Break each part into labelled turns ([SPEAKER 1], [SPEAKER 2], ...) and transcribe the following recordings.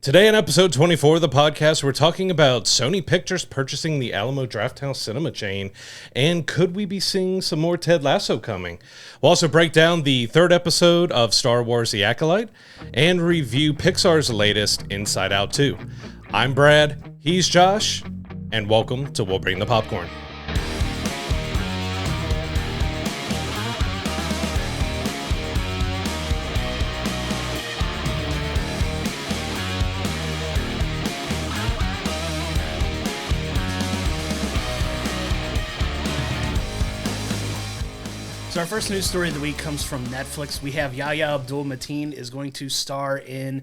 [SPEAKER 1] Today in episode 24 of the podcast, we're talking about Sony Pictures purchasing the Alamo Drafthouse cinema chain, and could we be seeing some more Ted Lasso coming? We'll also break down the third episode of Star Wars: The Acolyte, and review Pixar's latest Inside Out 2. I'm Brad, he's Josh, and welcome to We'll Bring the Popcorn.
[SPEAKER 2] So our first news story of the week comes from Netflix. We have Yahya Abdul-Mateen is going to star in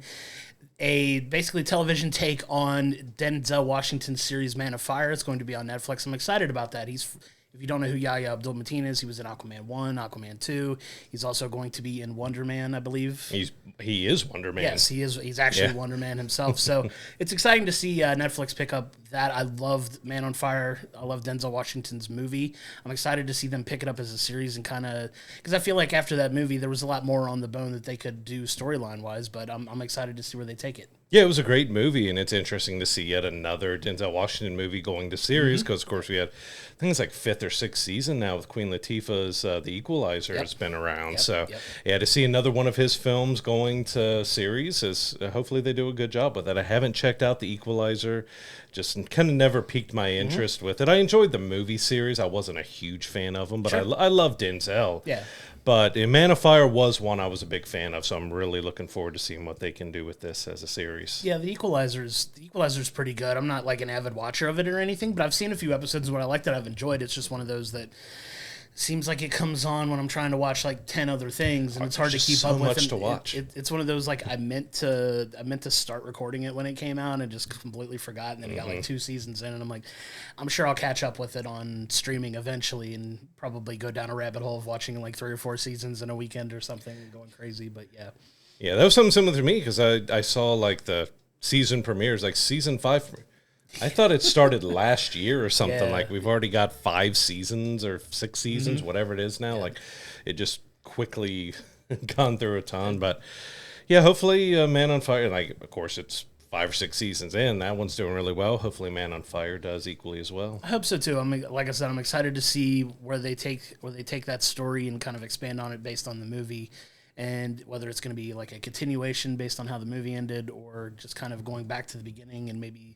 [SPEAKER 2] a basically television take on Denzel Washington's series Man of Fire. It's going to be on Netflix. I'm excited about that. If you don't know who Yahya Abdul-Mateen is, he was in Aquaman 1, Aquaman 2. He's also going to be in Wonder Man, I believe.
[SPEAKER 1] He is Wonder Man.
[SPEAKER 2] Yes, he is. He's actually Wonder Man himself. So it's exciting to see Netflix pick up that. I loved Man on Fire. I love Denzel Washington's movie. I'm excited to see them pick it up as a series and kind of, because I feel like after that movie, there was a lot more on the bone that they could do storyline-wise, but I'm excited to see where they take it.
[SPEAKER 1] Yeah, it was a great movie, and it's interesting to see yet another Denzel Washington movie going to series, because, of course, we had, I think it's like 5th or 6th season now with Queen Latifah's The Equalizer has been around. Yeah, to see another one of his films going to series, is hopefully they do a good job with that. I haven't checked out The Equalizer, just kind of never piqued my interest with it. I enjoyed the movie series. I wasn't a huge fan of them, but I love Denzel.
[SPEAKER 2] Yeah.
[SPEAKER 1] But Man of Fire was one I was a big fan of, so I'm really looking forward to seeing what they can do with this as a series.
[SPEAKER 2] Yeah, The Equalizer's pretty good. I'm not like an avid watcher of it or anything, but I've seen a few episodes, and what I like that I've enjoyed. It's just one of those that seems like it comes on when I'm trying to watch like 10 other things, and it's hard to keep up with.
[SPEAKER 1] So much to watch.
[SPEAKER 2] It's one of those like I meant to start recording it when it came out and just completely forgot, and then it got like 2 seasons in, and I'm like, I'm sure I'll catch up with it on streaming eventually, and probably go down a rabbit hole of watching like 3 or 4 seasons in a weekend or something and going crazy. But
[SPEAKER 1] yeah, that was something similar to me, because I saw like the season premieres, like season 5. I thought it started last year or something. Yeah. Like we've already got 5 seasons or 6 seasons, whatever it is now. Yeah. Like it just quickly gone through a ton. But yeah, hopefully Man on Fire, like of course it's 5 or 6 seasons in. That one's doing really well. Hopefully Man on Fire does equally as well.
[SPEAKER 2] I hope so too. Like I said, I'm excited to see where they take that story and kind of expand on it based on the movie. And whether it's going to be like a continuation based on how the movie ended, or just kind of going back to the beginning and maybe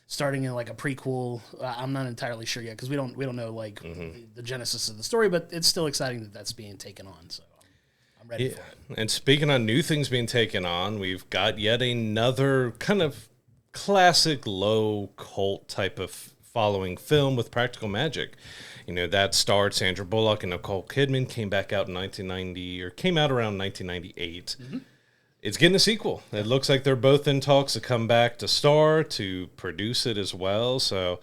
[SPEAKER 2] starting in like a prequel. I'm not entirely sure yet, because we don't know like the genesis of the story, but it's still exciting that that's being taken on. So I'm ready for it.
[SPEAKER 1] And speaking on new things being taken on, we've got yet another kind of classic low cult type of following film with practical magic. You know, that starred Sandra Bullock and Nicole Kidman, came back out in 1990, or came out around 1998. It's getting a sequel. It looks like they're both in talks to come back to star, to produce it as well. So,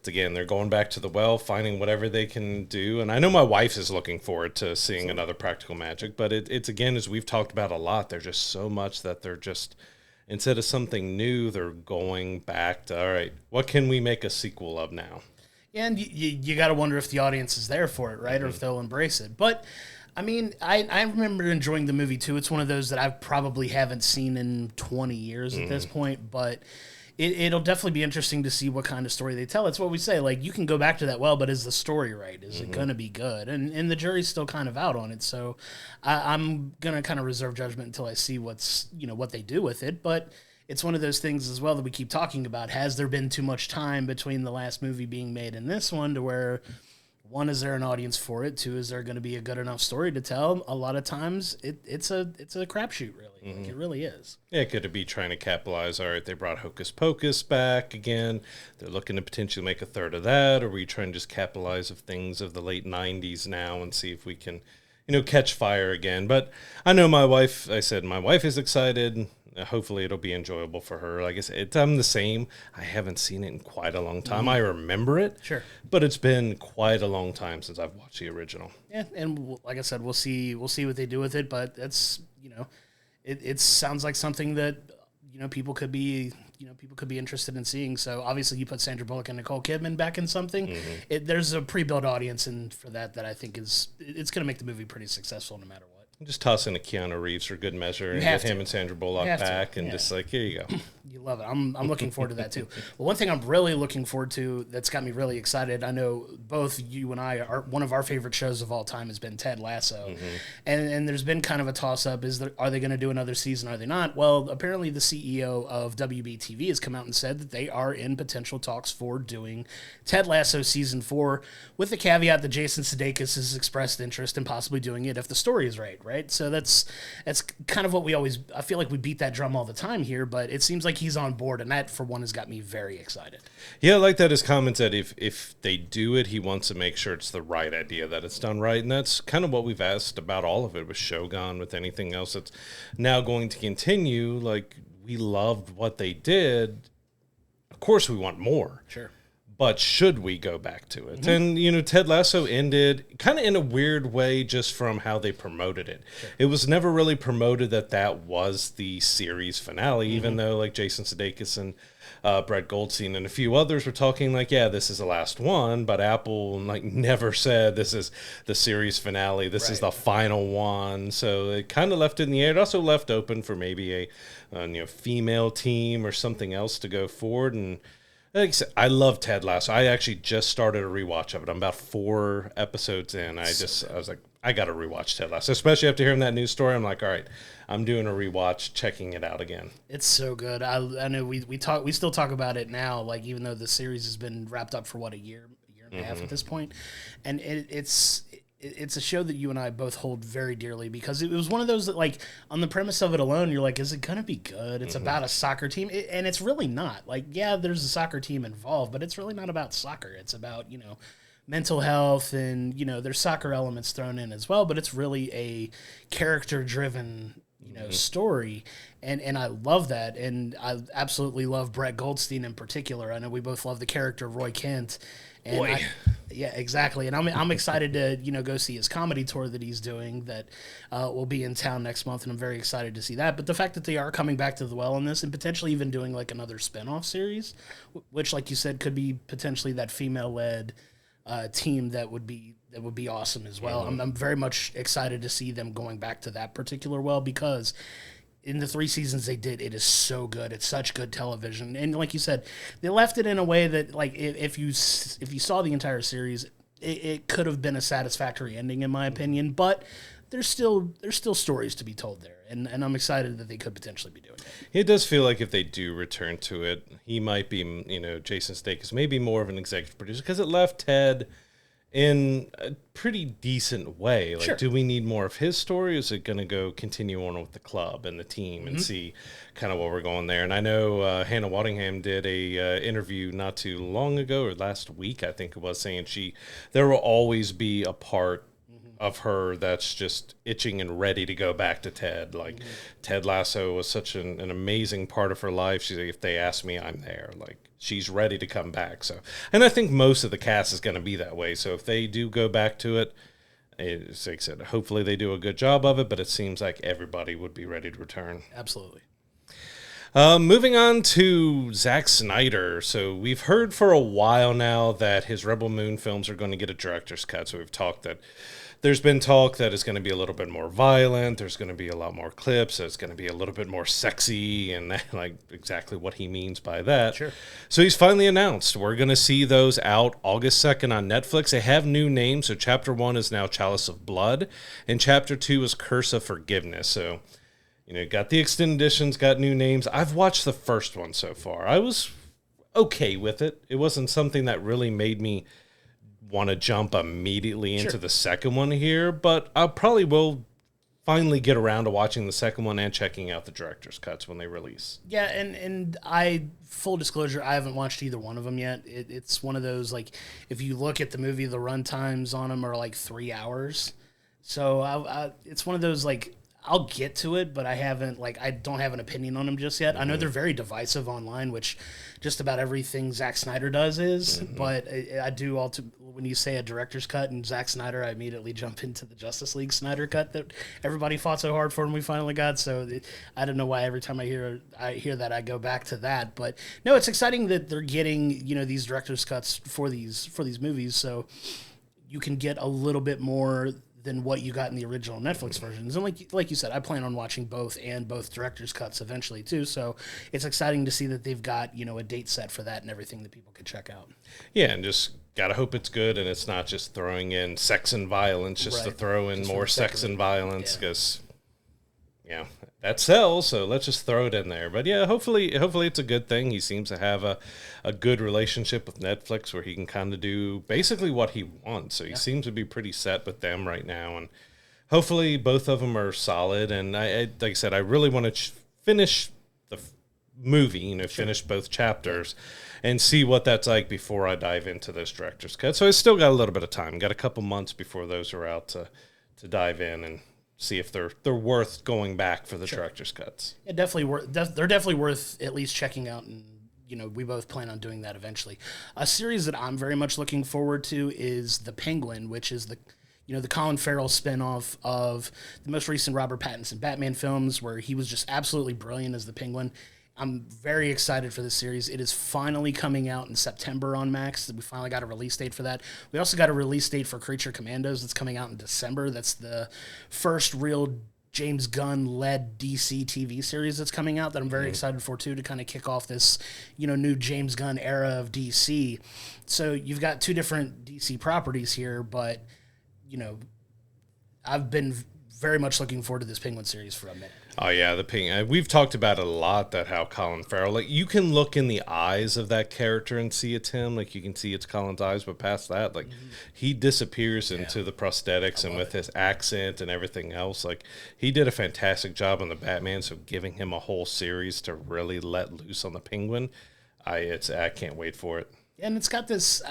[SPEAKER 1] again, they're going back to the well, finding whatever they can do. And I know my wife is looking forward to seeing another Practical Magic. But it's again, as we've talked about a lot, there's just so much that they're just, instead of something new, they're going back to, all right, what can we make a sequel of now?
[SPEAKER 2] And you got to wonder if the audience is there for it, right? Or if they'll embrace it. But I mean, I remember enjoying the movie, too. It's one of those that I probably haven't seen in 20 years at this point, but it'll definitely be interesting to see what kind of story they tell. It's what we say, like, you can go back to that well, but is the story right? Is it going to be good? And the jury's still kind of out on it, so I'm going to kind of reserve judgment until I see what they do with it, but it's one of those things as well that we keep talking about. Has there been too much time between the last movie being made and this one to where, one, is there an audience for it? 2, is there going to be a good enough story to tell? A lot of times it's a crapshoot, really. Like, it really is.
[SPEAKER 1] Yeah, could it be trying to capitalize? All right, they brought Hocus Pocus back again. They're looking to potentially make a third of that. Or are we trying to just capitalize of things of the late 90s now and see if we can, catch fire again? But I know my wife is excited. Hopefully it'll be enjoyable for her. Like I said, I'm the same. I haven't seen it in quite a long time. I remember it, but it's been quite a long time since I've watched the original.
[SPEAKER 2] Yeah, and like I said, we'll see what they do with it. But that's it sounds like something that people could be interested in seeing. So obviously, you put Sandra Bullock and Nicole Kidman back in something. There's a pre-built audience and for that I think it's going to make the movie pretty successful no matter what.
[SPEAKER 1] Just toss in a Keanu Reeves for good measure and get him and Sandra Bullock back and just like, here you go.
[SPEAKER 2] You love it. I'm looking forward to that too. Well, one thing I'm really looking forward to that's got me really excited. I know both you and I are one of our favorite shows of all time has been Ted Lasso, and there's been kind of a toss up. Are they going to do another season? Are they not? Well, apparently the CEO of WBTV has come out and said that they are in potential talks for doing Ted Lasso season 4, with the caveat that Jason Sudeikis has expressed interest in possibly doing it if the story is right. Right. So that's kind of what I feel like we beat that drum all the time here, but it seems like he's on board, and that for one has got me very excited.
[SPEAKER 1] Yeah, I like that his comment that if they do it, he wants to make sure it's the right idea, that it's done right, and that's kind of what we've asked about all of it with Shogun, with anything else that's now going to continue. Like, we loved what they did. Of course we want more.
[SPEAKER 2] Sure.
[SPEAKER 1] But should we go back to it? And, Ted Lasso ended kind of in a weird way just from how they promoted it. Sure. It was never really promoted that was the series finale, even though, like, Jason Sudeikis and Brett Goldstein and a few others were talking like, yeah, this is the last one. But Apple, like, never said this is the series finale. This is the final one. So it kind of left it in the air. It also left open for maybe a female team or something else to go forward. And like I said, I love Ted Lasso. I actually just started a rewatch of it. I'm about 4 episodes in. I was like, I got to rewatch Ted Lasso, especially after hearing that news story. I'm like, all right, I'm doing a rewatch, checking it out again.
[SPEAKER 2] It's so good. I know we still talk about it now, like, even though the series has been wrapped up for a year and a half at this point, and it's a show that you and I both hold very dearly, because it was one of those that, like, on the premise of it alone, you're like, is it going to be good? It's about a soccer team. And it's really not. Like, yeah, there's a soccer team involved, but it's really not about soccer. It's about, mental health, and, there's soccer elements thrown in as well, but it's really a character-driven, story. And I love that. And I absolutely love Brett Goldstein in particular. I know we both love the character Roy Kent. And yeah, exactly. And I'm excited to, go see his comedy tour that he's doing that will be in town next month, and I'm very excited to see that. But the fact that they are coming back to the well on this, and potentially even doing like another spinoff series, which, like you said, could be potentially that female-led team that would be awesome as well. I'm very much excited to see them going back to that particular well, because in the 3 seasons they did, it is so good. It's such good television. And like you said, they left it in a way that, like, if you saw the entire series, it could have been a satisfactory ending, in my opinion. But there's still stories to be told there. And I'm excited that they could potentially be doing it.
[SPEAKER 1] It does feel like if they do return to it, he might be, Jason Sudeikis, maybe more of an executive producer, because it left Ted in a pretty decent way. Like, do we need more of his story? Or is it going to go continue on with the club and the team and see kind of where we're going there? And I know Hannah Waddingham did a interview not too long ago, or last week, I think it was, saying there will always be a part of her that's just itching and ready to go back to Ted. Like, Ted Lasso was such an amazing part of her life. She's like, if they ask me, I'm there. Like, she's ready to come back. So, and I think most of the cast is going to be that way. So if they do go back to it, it's like I said, hopefully they do a good job of it, but it seems like everybody would be ready to return.
[SPEAKER 2] Absolutely.
[SPEAKER 1] Moving on to Zack Snyder. So we've heard for a while now that his Rebel Moon films are going to get a director's cut. So we've talked that there's been talk that it's going to be a little bit more violent. There's going to be a lot more clips. So it's going to be a little bit more sexy, and that, like, exactly what he means by that.
[SPEAKER 2] Sure.
[SPEAKER 1] So he's finally announced we're going to see those out August 2nd on Netflix. They have new names. So Chapter 1 is now Chalice of Blood, and Chapter 2 is Curse of Forgiveness. So, got the extended editions, got new names. I've watched the first one so far. I was okay with it. It wasn't something that really made me want to jump immediately into the second one here, but I probably will finally get around to watching the second one and checking out the director's cuts when they release.
[SPEAKER 2] Yeah, and full disclosure, I haven't watched either one of them yet. It's one of those, like, if you look at the movie, the run times on them are like 3 hours. So it's one of those, like, I'll get to it, but I don't have an opinion on them just yet. I know they're very divisive online, which just about everything Zack Snyder does is, but I do when you say a director's cut and Zack Snyder, I immediately jump into the Justice League Snyder cut that everybody fought so hard for and we finally got. So I don't know why every time I hear that, I go back to that. But no, it's exciting that they're getting, these director's cuts for these movies, so you can get a little bit more than what you got in the original Netflix versions. And like you said, I plan on watching both director's cuts eventually too. So it's exciting to see that they've got, a date set for that and everything that people can check out.
[SPEAKER 1] Yeah, and just gotta hope it's good and it's not just throwing in sex and violence just to throw in more sex and violence, because that sells, so let's just throw it in there. But yeah, hopefully it's a good thing. He seems to have a good relationship with Netflix where he can kind of do basically what he wants. So he seems to be pretty set with them right now, and hopefully both of them are solid. And I like I said, I really want to finish the movie, finish both chapters and see what that's like before I dive into those director's cuts. So I still got a little bit of time. Got a couple months before those are out to dive in and see if they're worth going back for the director's cuts.
[SPEAKER 2] Yeah, definitely they're definitely worth at least checking out, and we both plan on doing that eventually. A series that I'm very much looking forward to is The Penguin, which is the Colin Farrell spinoff of the most recent Robert Pattinson Batman films, where he was just absolutely brilliant as the Penguin. I'm very excited for this series. It is finally coming out in September on Max. We finally got a release date for that. We also got a release date for Creature Commandos that's coming out in December. That's the first real James Gunn-led DC TV series that's coming out that I'm very excited for, too, to kind of kick off this, new James Gunn era of DC. So you've got two different DC properties here, but, I've been very much looking forward to this Penguin series for a minute.
[SPEAKER 1] Oh yeah, the Penguin. We've talked about it a lot, that how Colin Farrell, you can look in the eyes of that character and see it's him, you can see it's Colin's eyes, but past that, he disappears into the prosthetics and with his accent and everything else. He did a fantastic job on the Batman, so giving him a whole series to really let loose on the Penguin, I can't wait for it.
[SPEAKER 2] And it's got this,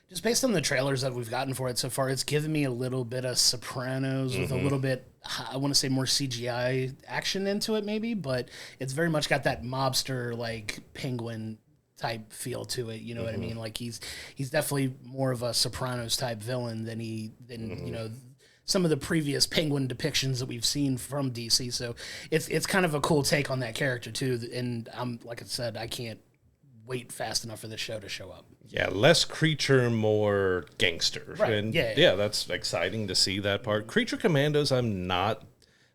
[SPEAKER 2] just based on the trailers that we've gotten for it so far, it's given me a little bit of Sopranos with a little bit, I want to say, more CGI action into it maybe, but it's very much got that mobster, Penguin type feel to it, you know what I mean? He's definitely more of a Sopranos type villain than some of the previous Penguin depictions that we've seen from DC. So it's kind of a cool take on that character too, and like I said, I can't wait fast enough for this show to show up.
[SPEAKER 1] Yeah, less creature, more gangster.
[SPEAKER 2] Right.
[SPEAKER 1] And
[SPEAKER 2] yeah,
[SPEAKER 1] that's exciting to see that part. Creature Commandos, I'm not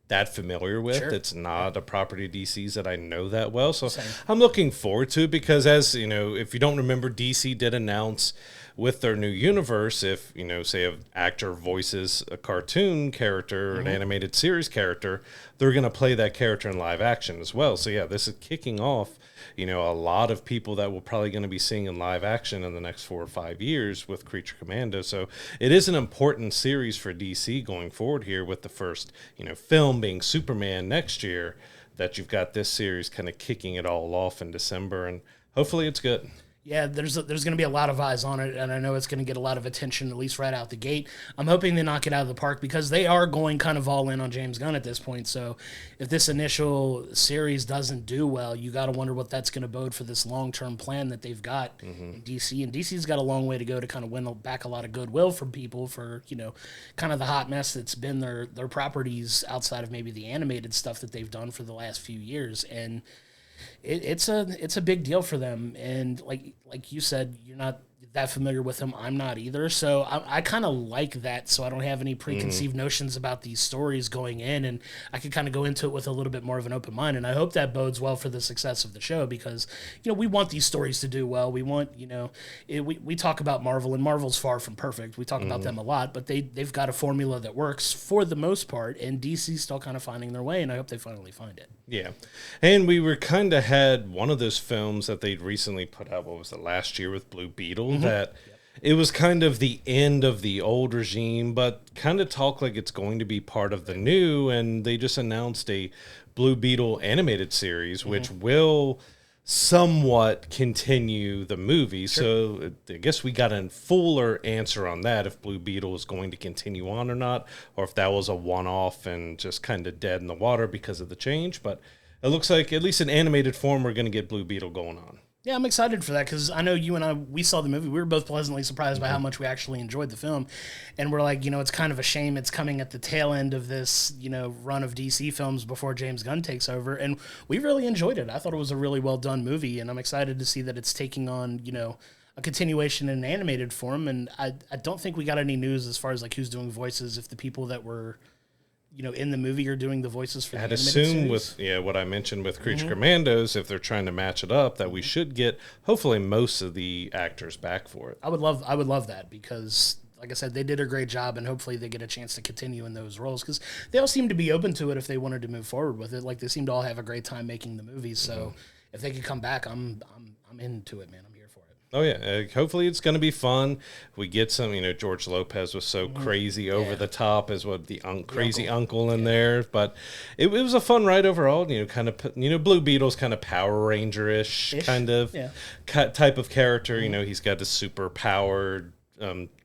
[SPEAKER 1] that familiar with.
[SPEAKER 2] Sure.
[SPEAKER 1] It's not a property of DC's that I know that well. So
[SPEAKER 2] Same.
[SPEAKER 1] I'm looking forward to it because, as you know, if you don't remember, DC did announce with their new universe, if, say an actor voices a cartoon character or an animated series character, they're going to play that character in live action as well. So yeah, this is kicking off, a lot of people that we're probably going to be seeing in live action in the next 4 or 5 years with Creature Commando. So it is an important series for DC going forward here, with the first, film being Superman next year, that you've got this series kind of kicking it all off in December, and hopefully it's good.
[SPEAKER 2] Yeah, there's going to be a lot of eyes on it, and I know it's going to get a lot of attention, at least right out the gate. I'm hoping they knock it out of the park, because they are going kind of all in on James Gunn at this point. So if this initial series doesn't do well, you got to wonder what that's going to bode for this long-term plan that they've got in DC. And DC's got a long way to go to kind of win back a lot of goodwill from people for, kind of the hot mess that's been their properties outside of maybe the animated stuff that they've done for the last few years. And it's a big deal for them, and like you said, you're not that familiar with them. I'm not either, so I kind of like that, so I don't have any preconceived notions about these stories going in, and I can kind of go into it with a little bit more of an open mind, and I hope that bodes well for the success of the show, because we want these stories to do well. We want we talk about Marvel, and Marvel's far from perfect. We talk about them a lot, but they've got a formula that works for the most part, and DC's still kind of finding their way, and I hope they finally find it.
[SPEAKER 1] Yeah, and we were kind of had one of those films that they'd recently put out, what was it, last year with Blue Beetle, that it was kind of the end of the old regime, but kind of talk like it's going to be part of the new, and they just announced a Blue Beetle animated series, which will somewhat continue the movie. Sure. So I guess we got a fuller answer on that, if Blue Beetle is going to continue on or not, or if that was a one-off and just kind of dead in the water because of the change. But it looks like, at least in animated form, we're going to get Blue Beetle going on.
[SPEAKER 2] Yeah, I'm excited for that, because I know you and I, we saw the movie. We were both pleasantly surprised by how much we actually enjoyed the film. And we're like, it's kind of a shame it's coming at the tail end of this, run of DC films before James Gunn takes over. And we really enjoyed it. I thought it was a really well done movie, and I'm excited to see that it's taking on, a continuation in animated form. And I don't think we got any news as far as like who's doing voices, if the people that were, in the movie are doing the voices for the animated series.
[SPEAKER 1] I'd assume with what I mentioned with Creature Commandos, if they're trying to match it up, that we should get hopefully most of the actors back for it.
[SPEAKER 2] I would love that, because like I said, they did a great job, and hopefully they get a chance to continue in those roles, because they all seem to be open to it if they wanted to move forward with it. Like, they seem to all have a great time making the movies. So if they could come back, I'm into it, man. I'm here for it.
[SPEAKER 1] Oh yeah, hopefully it's going to be fun. We get some, George Lopez was so crazy over the top as what the crazy uncle in there, but it was a fun ride overall. Kind of, Blue Beetle's kind of Power Ranger-ish kind of type of character. He's got this super powered,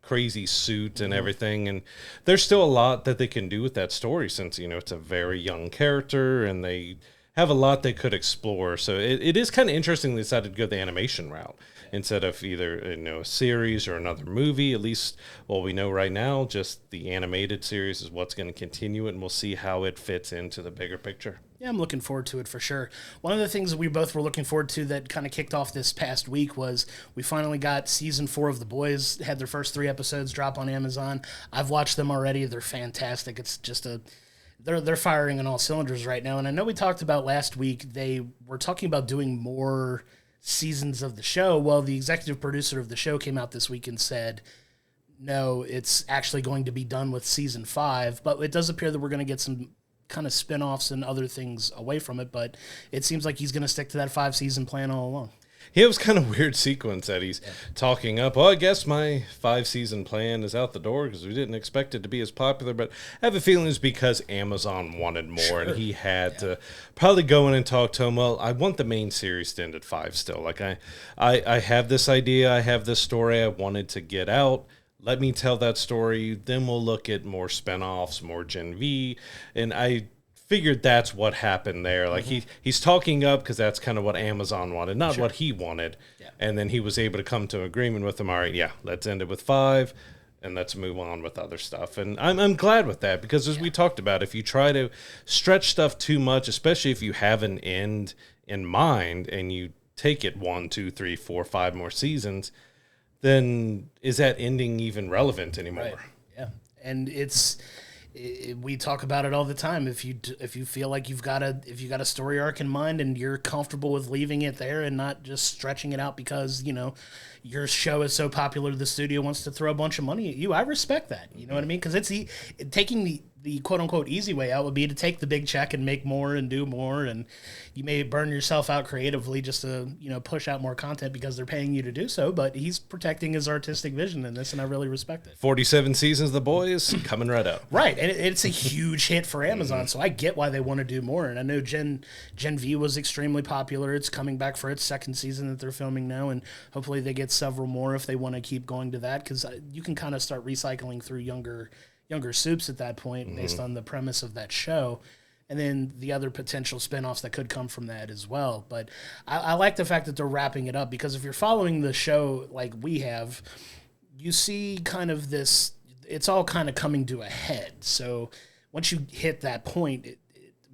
[SPEAKER 1] crazy suit and everything, and there's still a lot that they can do with that story, since it's a very young character and they have a lot they could explore. So it is kind of interesting they decided to go the animation route instead of either a series or another movie. At least what we know right now, just the animated series is what's going to continue it, and we'll see how it fits into the bigger picture.
[SPEAKER 2] Yeah, I'm looking forward to it for sure. One of the things that we both were looking forward to that kind of kicked off this past week was we finally got season 4 of The Boys. Had their first 3 episodes drop on Amazon. I've watched them already. They're fantastic. It's just they're firing on all cylinders right now. And I know we talked about last week, they were talking about doing more seasons of the show. Well, the executive producer of the show came out this week and said, no, it's actually going to be done with season 5, but it does appear that we're going to get some kind of spin-offs and other things away from it, but it seems like he's going to stick to that 5-season plan all along.
[SPEAKER 1] Yeah, it was kind of weird sequence that he's talking up. Well, I guess my 5-season plan is out the door because we didn't expect it to be as popular, but I have a feeling it's because Amazon wanted more, and he had to probably go in and talk to him. Well, I want the main series to end at 5 still. Like, I have this idea, I have this story I wanted to get out. Let me tell that story, then we'll look at more spinoffs, more Gen V, and I figured that's what happened there. Like, he's talking up because that's kind of what Amazon wanted, not what he wanted. Yeah. And then he was able to come to an agreement with them. All right, let's end it with 5, and let's move on with other stuff. And I'm glad with that, because as we talked about, if you try to stretch stuff too much, especially if you have an end in mind and you take it 1, 2, 3, 4, 5 more seasons, then is that ending even relevant anymore?
[SPEAKER 2] Right. Yeah, and we talk about it all the time. If you feel like you've got a story arc in mind and you're comfortable with leaving it there and not just stretching it out because your show is so popular the studio wants to throw a bunch of money at you, I respect that. You know what I mean? Because it's taking the quote unquote easy way out would be to take the big check and make more and do more, and you may burn yourself out creatively just to push out more content because they're paying you to do so. But he's protecting his artistic vision in this, and I really respect it.
[SPEAKER 1] 47 seasons of The Boys coming right up.
[SPEAKER 2] Right, and it's a huge hit for Amazon, so I get why they want to do more. And I know Gen V was extremely popular. It's coming back for its 2nd season that they're filming now, and hopefully they get several more if they want to keep going to that, because you can kind of start recycling through younger soups at that point based on the premise of that show, and then the other potential spinoffs that could come from that as well. But I like the fact that they're wrapping it up, because if you're following the show like we have, you see kind of this, it's all kind of coming to a head. So once you hit that point,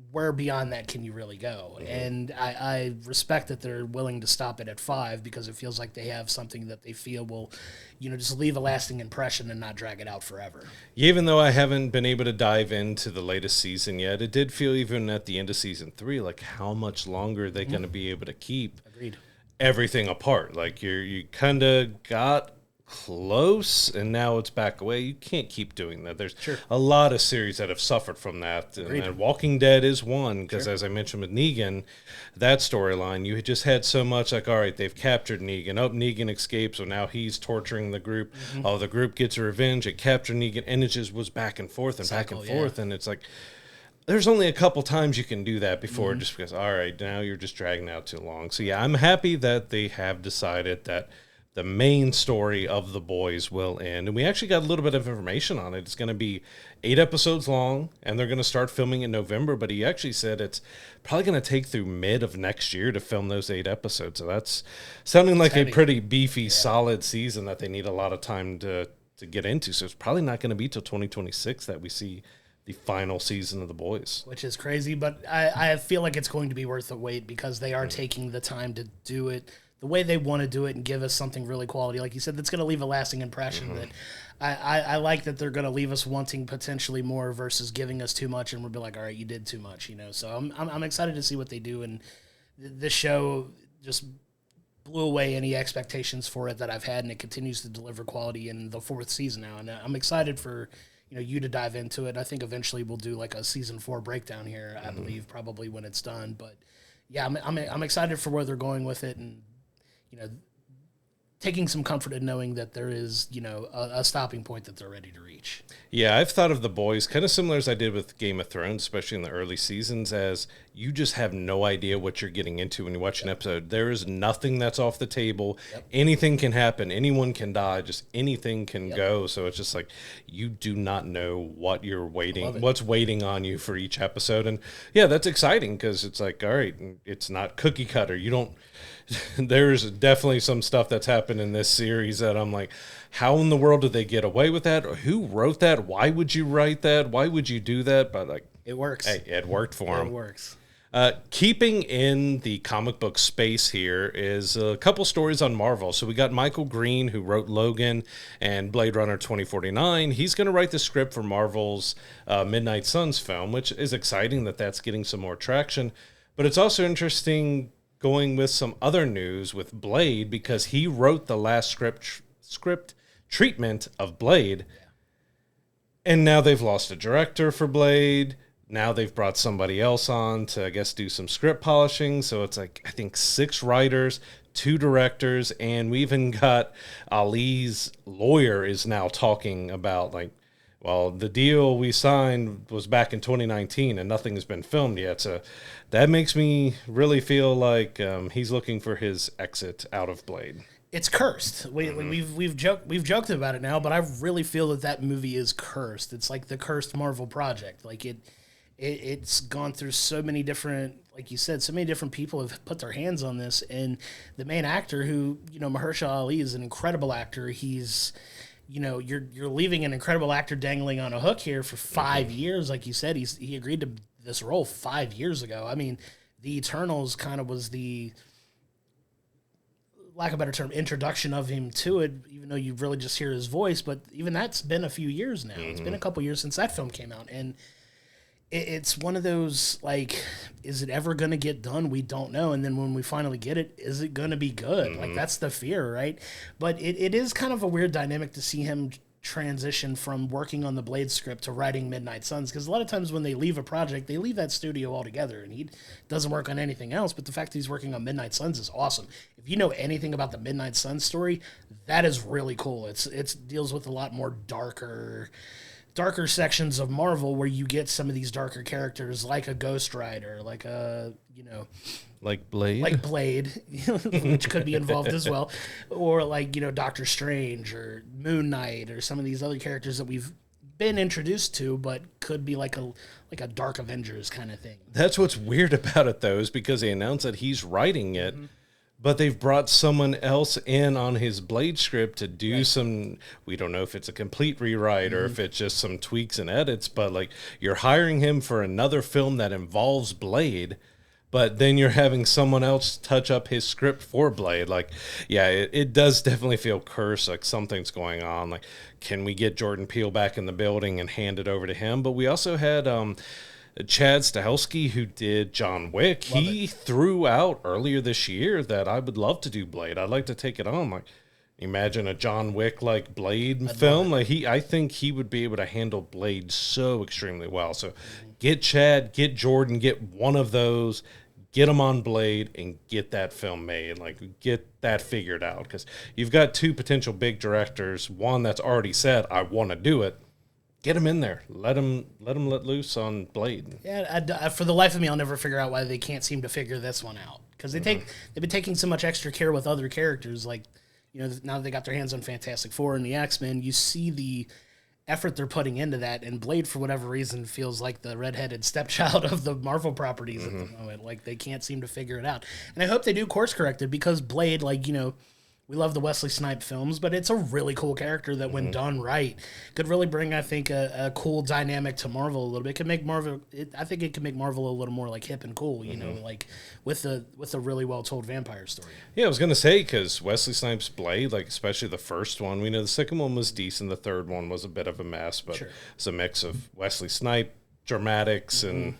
[SPEAKER 2] where beyond that can you really go? And I respect that they're willing to stop it at 5, because it feels like they have something that they feel will, just leave a lasting impression and not drag it out forever.
[SPEAKER 1] Even though I haven't been able to dive into the latest season yet, it did feel even at the end of season 3, like how much longer are they going to be able to keep everything apart? Like you kind of got close and now it's back away. You can't keep doing that. There's a lot of series that have suffered from that. And Walking Dead is one, because as I mentioned with Negan, that storyline, you just had so much like, all right, they've captured Negan. Oh, Negan escapes, so now he's torturing the group. Oh, the group gets revenge. It captured Negan, and it just was back and forth and back and forth. And it's like, there's only a couple times you can do that before it just goes, all right, now you're just dragging out too long. So yeah, I'm happy that they have decided that the main story of The Boys will end. And we actually got a little bit of information on it. It's going to be 8 episodes long, and they're going to start filming in November. But he actually said it's probably going to take through mid of next year to film those 8 episodes. So that's sounding like a pretty beefy, solid season that they need a lot of time to get into. So it's probably not going to be till 2026 that we see the final season of The Boys.
[SPEAKER 2] Which is crazy, but I feel like it's going to be worth the wait, because they are taking the time to do it the way they want to do it and give us something really quality, like you said, that's going to leave a lasting impression. That I like that they're going to leave us wanting potentially more versus giving us too much, and we'll be like, all right, you did too much, So I'm excited to see what they do, and this show just blew away any expectations for it that I've had, and it continues to deliver quality in the 4th season now, and I'm excited for you to dive into it. I think eventually we'll do like a season 4 breakdown here. I believe probably when it's done, but yeah, I'm excited for where they're going with it, and taking some comfort in knowing that there is a stopping point that they're ready to reach.
[SPEAKER 1] Yeah, I've thought of The Boys kind of similar as I did with Game of Thrones, especially in the early seasons, as you just have no idea what you're getting into when you watch an episode. There is nothing that's off the table. Anything can happen. Anyone can die. Just anything can go. So it's just like you do not know what you're waiting, what's waiting on you for each episode. And yeah, that's exciting because it's like, all right, it's not cookie cutter. You don't. There's definitely some stuff that's happened in this series that I'm like, how in the world did they get away with that? Or who wrote that? Why would you write that? Why would you do that? But like,
[SPEAKER 2] it works.
[SPEAKER 1] Hey, it worked for them.
[SPEAKER 2] It works.
[SPEAKER 1] Keeping in the comic book space here is a couple stories on Marvel. So we got Michael Green, who wrote Logan and Blade Runner 2049. He's going to write the script for Marvel's Midnight Suns film, which is exciting that that's getting some more traction. But it's also interesting going with some other news with Blade, because he wrote the last script treatment of Blade. And now they've lost a director for Blade. Now they've brought somebody else on to, I guess, do some script polishing. So it's like, I think 6 writers, 2 directors, and we even got Ali's lawyer is now talking about like, well, the deal we signed was back in 2019 and nothing has been filmed yet. So that makes me really feel like he's looking for his exit out of Blade.
[SPEAKER 2] It's cursed. We've joked about it now, but I really feel that movie is cursed. It's like the cursed Marvel project. Like it's gone through so many different, like you said, so many different people have put their hands on this, and the main actor, who Mahershala Ali, is an incredible actor. He's you're leaving an incredible actor dangling on a hook here for 5 years. Like you said, he agreed to this role 5 years ago. I mean, The Eternals kind of was the, lack of a better term, introduction of him to it, even though you really just hear his voice. But even that's been a few years now. It's been a couple years since that film came out. And it's one of those, like, is it ever going to get done? We don't know. And then when we finally get it, is it going to be good? Like, that's the fear, right? But it is kind of a weird dynamic to see him transition from working on the Blade script to writing Midnight Suns, because a lot of times when they leave a project, they leave that studio altogether, and he doesn't work on anything else. But the fact that he's working on Midnight Suns is awesome. If you know anything about the Midnight Suns story, that is really cool. It deals with a lot more darker sections of Marvel, where you get some of these darker characters like a Ghost Rider, like a
[SPEAKER 1] like Blade,
[SPEAKER 2] which could be involved as well, or like Doctor Strange or Moon Knight or some of these other characters that we've been introduced to, but could be like a Dark Avengers kind of thing.
[SPEAKER 1] That's what's weird about it, though, is because they announced that he's writing it. But they've brought someone else in on his Blade script to do some, we don't know if it's a complete rewrite or if it's just some tweaks and edits, but like you're hiring him for another film that involves Blade, but then you're having someone else touch up his script for Blade. Like, yeah, it does definitely feel cursed, like something's going on. Like, can we get Jordan Peele back in the building and hand it over to him? But we also had Chad Stahelski, who did John Wick. He threw out earlier this year that I would love to do Blade. I'd like to take it on. Like, imagine a John Wick like Blade film. Like I think he would be able to handle Blade so extremely well. So get Chad, get Jordan, get one of those, get them on Blade, and get that film made. Like, get that figured out, because you've got 2 potential big directors. One that's already said, I want to do it. Get him in there. Let him let loose on Blade.
[SPEAKER 2] Yeah, for the life of me, I'll never figure out why they can't seem to figure this one out, because they've been taking so much extra care with other characters. Like, now that they got their hands on Fantastic Four and the X-Men, you see the effort they're putting into that. And Blade, for whatever reason, feels like the redheaded stepchild of the Marvel properties at the moment. Like, they can't seem to figure it out. And I hope they do course correct it, because Blade, we love the Wesley Snipes films, but it's a really cool character that, when done right, could really bring, I think, a cool dynamic to Marvel a little bit. It could make Marvel. I think it could make Marvel a little more like hip and cool, you know, like with a really well told vampire story.
[SPEAKER 1] Yeah, I was gonna say, because Wesley Snipes' Blade, like especially the first one, we know the second one was decent, the third one was a bit of a mess, but it's a mix of Wesley Snipes dramatics and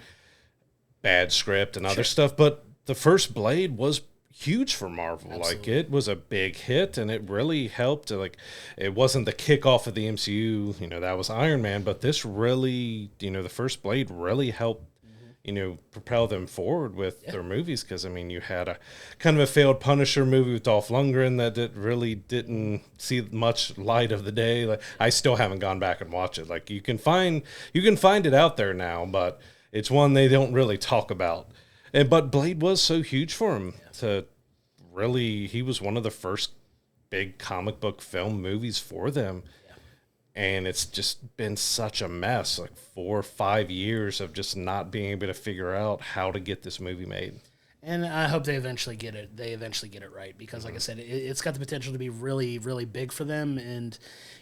[SPEAKER 1] bad script and other stuff. But the first Blade was huge for Marvel. Absolutely. Like, it was a big hit, and it really helped. Like, it wasn't the kickoff of the MCU, you know, that was Iron Man, but this really, you know, the first Blade really helped, you know, propel them forward with their movies. Because, I mean, you had a kind of a failed Punisher movie with Dolph Lundgren that really didn't see much light of the day. Like, I still haven't gone back and watched it. Like, you can find it out there now, but it's one they don't really talk about. But Blade was so huge for him to really, he was one of the first big comic book film movies for them. And it's just been such a mess, like 4 or 5 years of just not being able to figure out how to get this movie made.
[SPEAKER 2] And I hope they eventually get it. They eventually get it right, because, like I said, it's got the potential to be really, really big for them. And,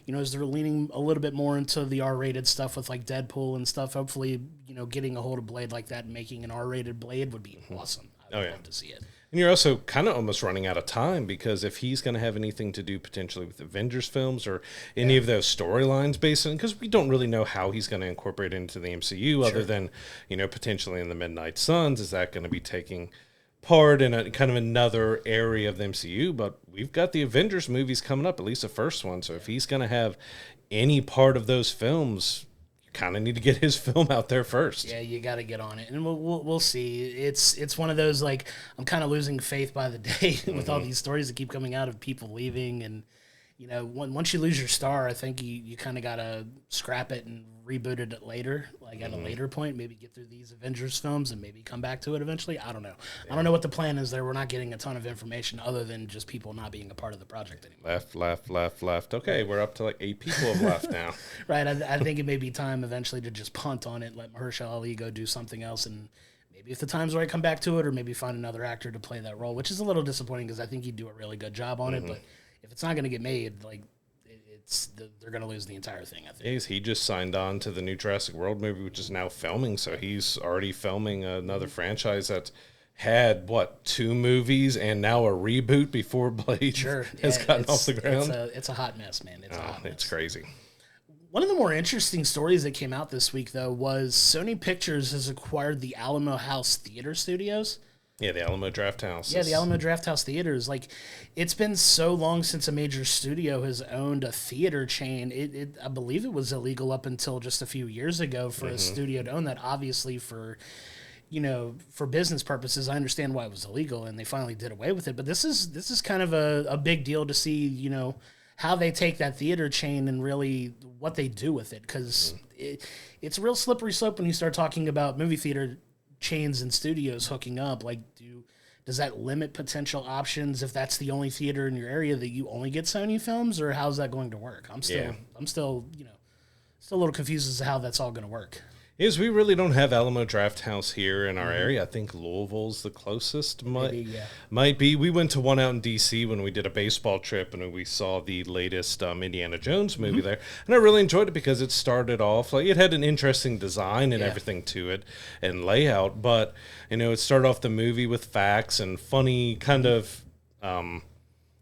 [SPEAKER 2] you know, as they're leaning a little bit more into the R-rated stuff with like Deadpool and stuff, hopefully, you know, getting a hold of Blade like that and making an R-rated Blade would be awesome. I would love to see it.
[SPEAKER 1] And you're also kind of almost running out of time, because if he's going to have anything to do potentially with Avengers films or any of those storylines based on, because we don't really know how he's going to incorporate it into the MCU other than, you know, potentially in the Midnight Suns. Is that going to be taking part in a kind of another area of the MCU? But we've got the Avengers movies coming up, at least the first one. So if he's going to have any part of those films, kind of need to get his film out there first.
[SPEAKER 2] Yeah, you got to get on it, and we'll see. It's one of those, like, I'm kind of losing faith by the day with all these stories that keep coming out of people leaving, and, you know, once you lose your star, I think you kind of got to scrap it and reboot it later, like at a later point, maybe get through these Avengers films and maybe come back to it eventually. I don't know. I don't know what the plan is there. We're not getting a ton of information other than just people not being a part of the project anymore.
[SPEAKER 1] Left. Okay, we're up to like 8 people have left now.
[SPEAKER 2] Right. I think it may be time eventually to just punt on it, let Mahershala Ali go do something else, and maybe if the time's right, come back to it, or maybe find another actor to play that role, which is a little disappointing because I think he'd do a really good job on it. But if it's not going to get made, like, they're going to lose the entire thing, I think.
[SPEAKER 1] He just signed on to the new Jurassic World movie, which is now filming, so he's already filming another franchise that's had, 2 movies and now a reboot before Blade has gotten off the ground.
[SPEAKER 2] It's a hot mess, man. It's a hot mess.
[SPEAKER 1] It's crazy.
[SPEAKER 2] One of the more interesting stories that came out this week, though, was Sony Pictures has acquired the Alamo House Theater Studios.
[SPEAKER 1] Yeah, the Alamo Drafthouse.
[SPEAKER 2] Yeah, the Alamo Drafthouse Theaters. Like, it's been so long since a major studio has owned a theater chain. I believe it was illegal up until just a few years ago for a studio to own that. Obviously, for business purposes, I understand why it was illegal, and they finally did away with it. But this is kind of a big deal to see, you know, how they take that theater chain and really what they do with it, because it's a real slippery slope when you start talking about movie theater chains and studios hooking up. Like, does that limit potential options if that's the only theater in your area that you only get Sony films, or how's that going to work? I'm still, you know, still a little confused as to how that's all going to work.
[SPEAKER 1] We really don't have Alamo Drafthouse here in our area. I think Louisville's the closest. Might be. We went to one out in D.C. when we did a baseball trip, and we saw the latest Indiana Jones movie there. And I really enjoyed it because it started off, like, it had an interesting design and everything to it and layout. But, you know, it started off the movie with facts and funny kind of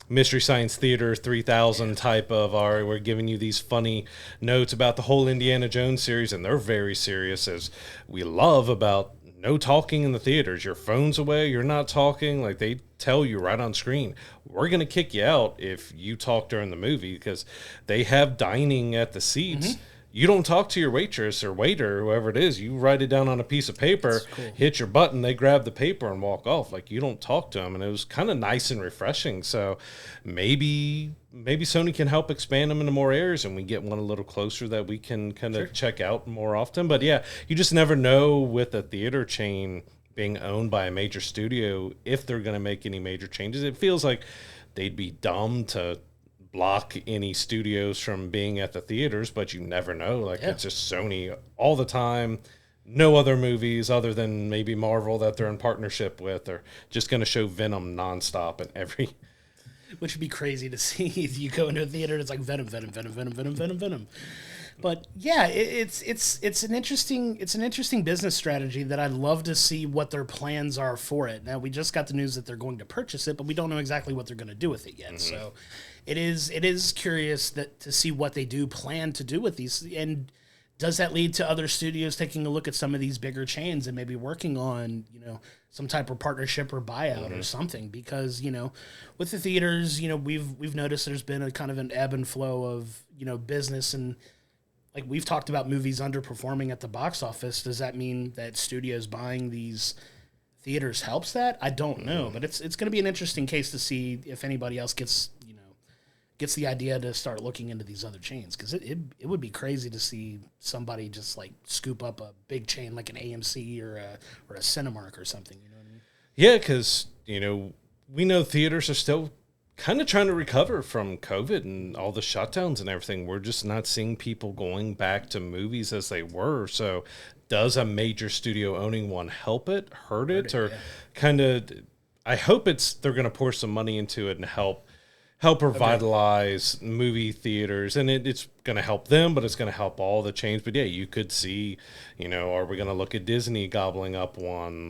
[SPEAKER 1] Mystery Science Theater 3000 type of, we're giving you these funny notes about the whole Indiana Jones series, and they're very serious, as we love, about no talking in the theaters. Your phone's away, you're not talking. Like, they tell you right on screen, we're going to kick you out if you talk during the movie, because they have dining at the seats. You don't talk to your waitress or waiter, whoever it is. You write it down on a piece of paper, hit your button, they grab the paper and walk off. Like, you don't talk to them. And it was kind of nice and refreshing. So maybe Sony can help expand them into more areas, and we get one a little closer that we can kind of check out more often. But yeah, you just never know with a theater chain being owned by a major studio if they're going to make any major changes. It feels like they'd be dumb to block any studios from being at the theaters, but you never know. Like, it's just Sony all the time. No other movies other than maybe Marvel that they're in partnership with are just going to show Venom nonstop in every
[SPEAKER 2] Which would be crazy to see. You go into a theater, it's like Venom, Venom, Venom, Venom, Venom, Venom, Venom. But yeah, it's an interesting business strategy that I'd love to see what their plans are for it. Now we just got the news that they're going to purchase it, but we don't know exactly what they're going to do with it yet. So it is curious to see what they do plan to do with these, and does that lead to other studios taking a look at some of these bigger chains and maybe working on, some type of partnership or buyout or something? Because, with the theaters, we've noticed there's been a kind of an ebb and flow of, business, and like we've talked about movies underperforming at the box office. Does that mean that studios buying these theaters helps that? I don't know, but it's going to be an interesting case to see if anybody else gets the idea to start looking into these other chains, because it would be crazy to see somebody just like scoop up a big chain like an AMC or a Cinemark or something. You know what I mean?
[SPEAKER 1] Yeah, because we know theaters are still kind of trying to recover from COVID and all the shutdowns and everything. We're just not seeing people going back to movies as they were. So does a major studio owning one help it, hurt it, or kind of? I hope they're going to pour some money into it and help revitalize movie theaters, and it's going to help them, but it's going to help all the chains. But yeah, you could see, are we going to look at Disney gobbling up one?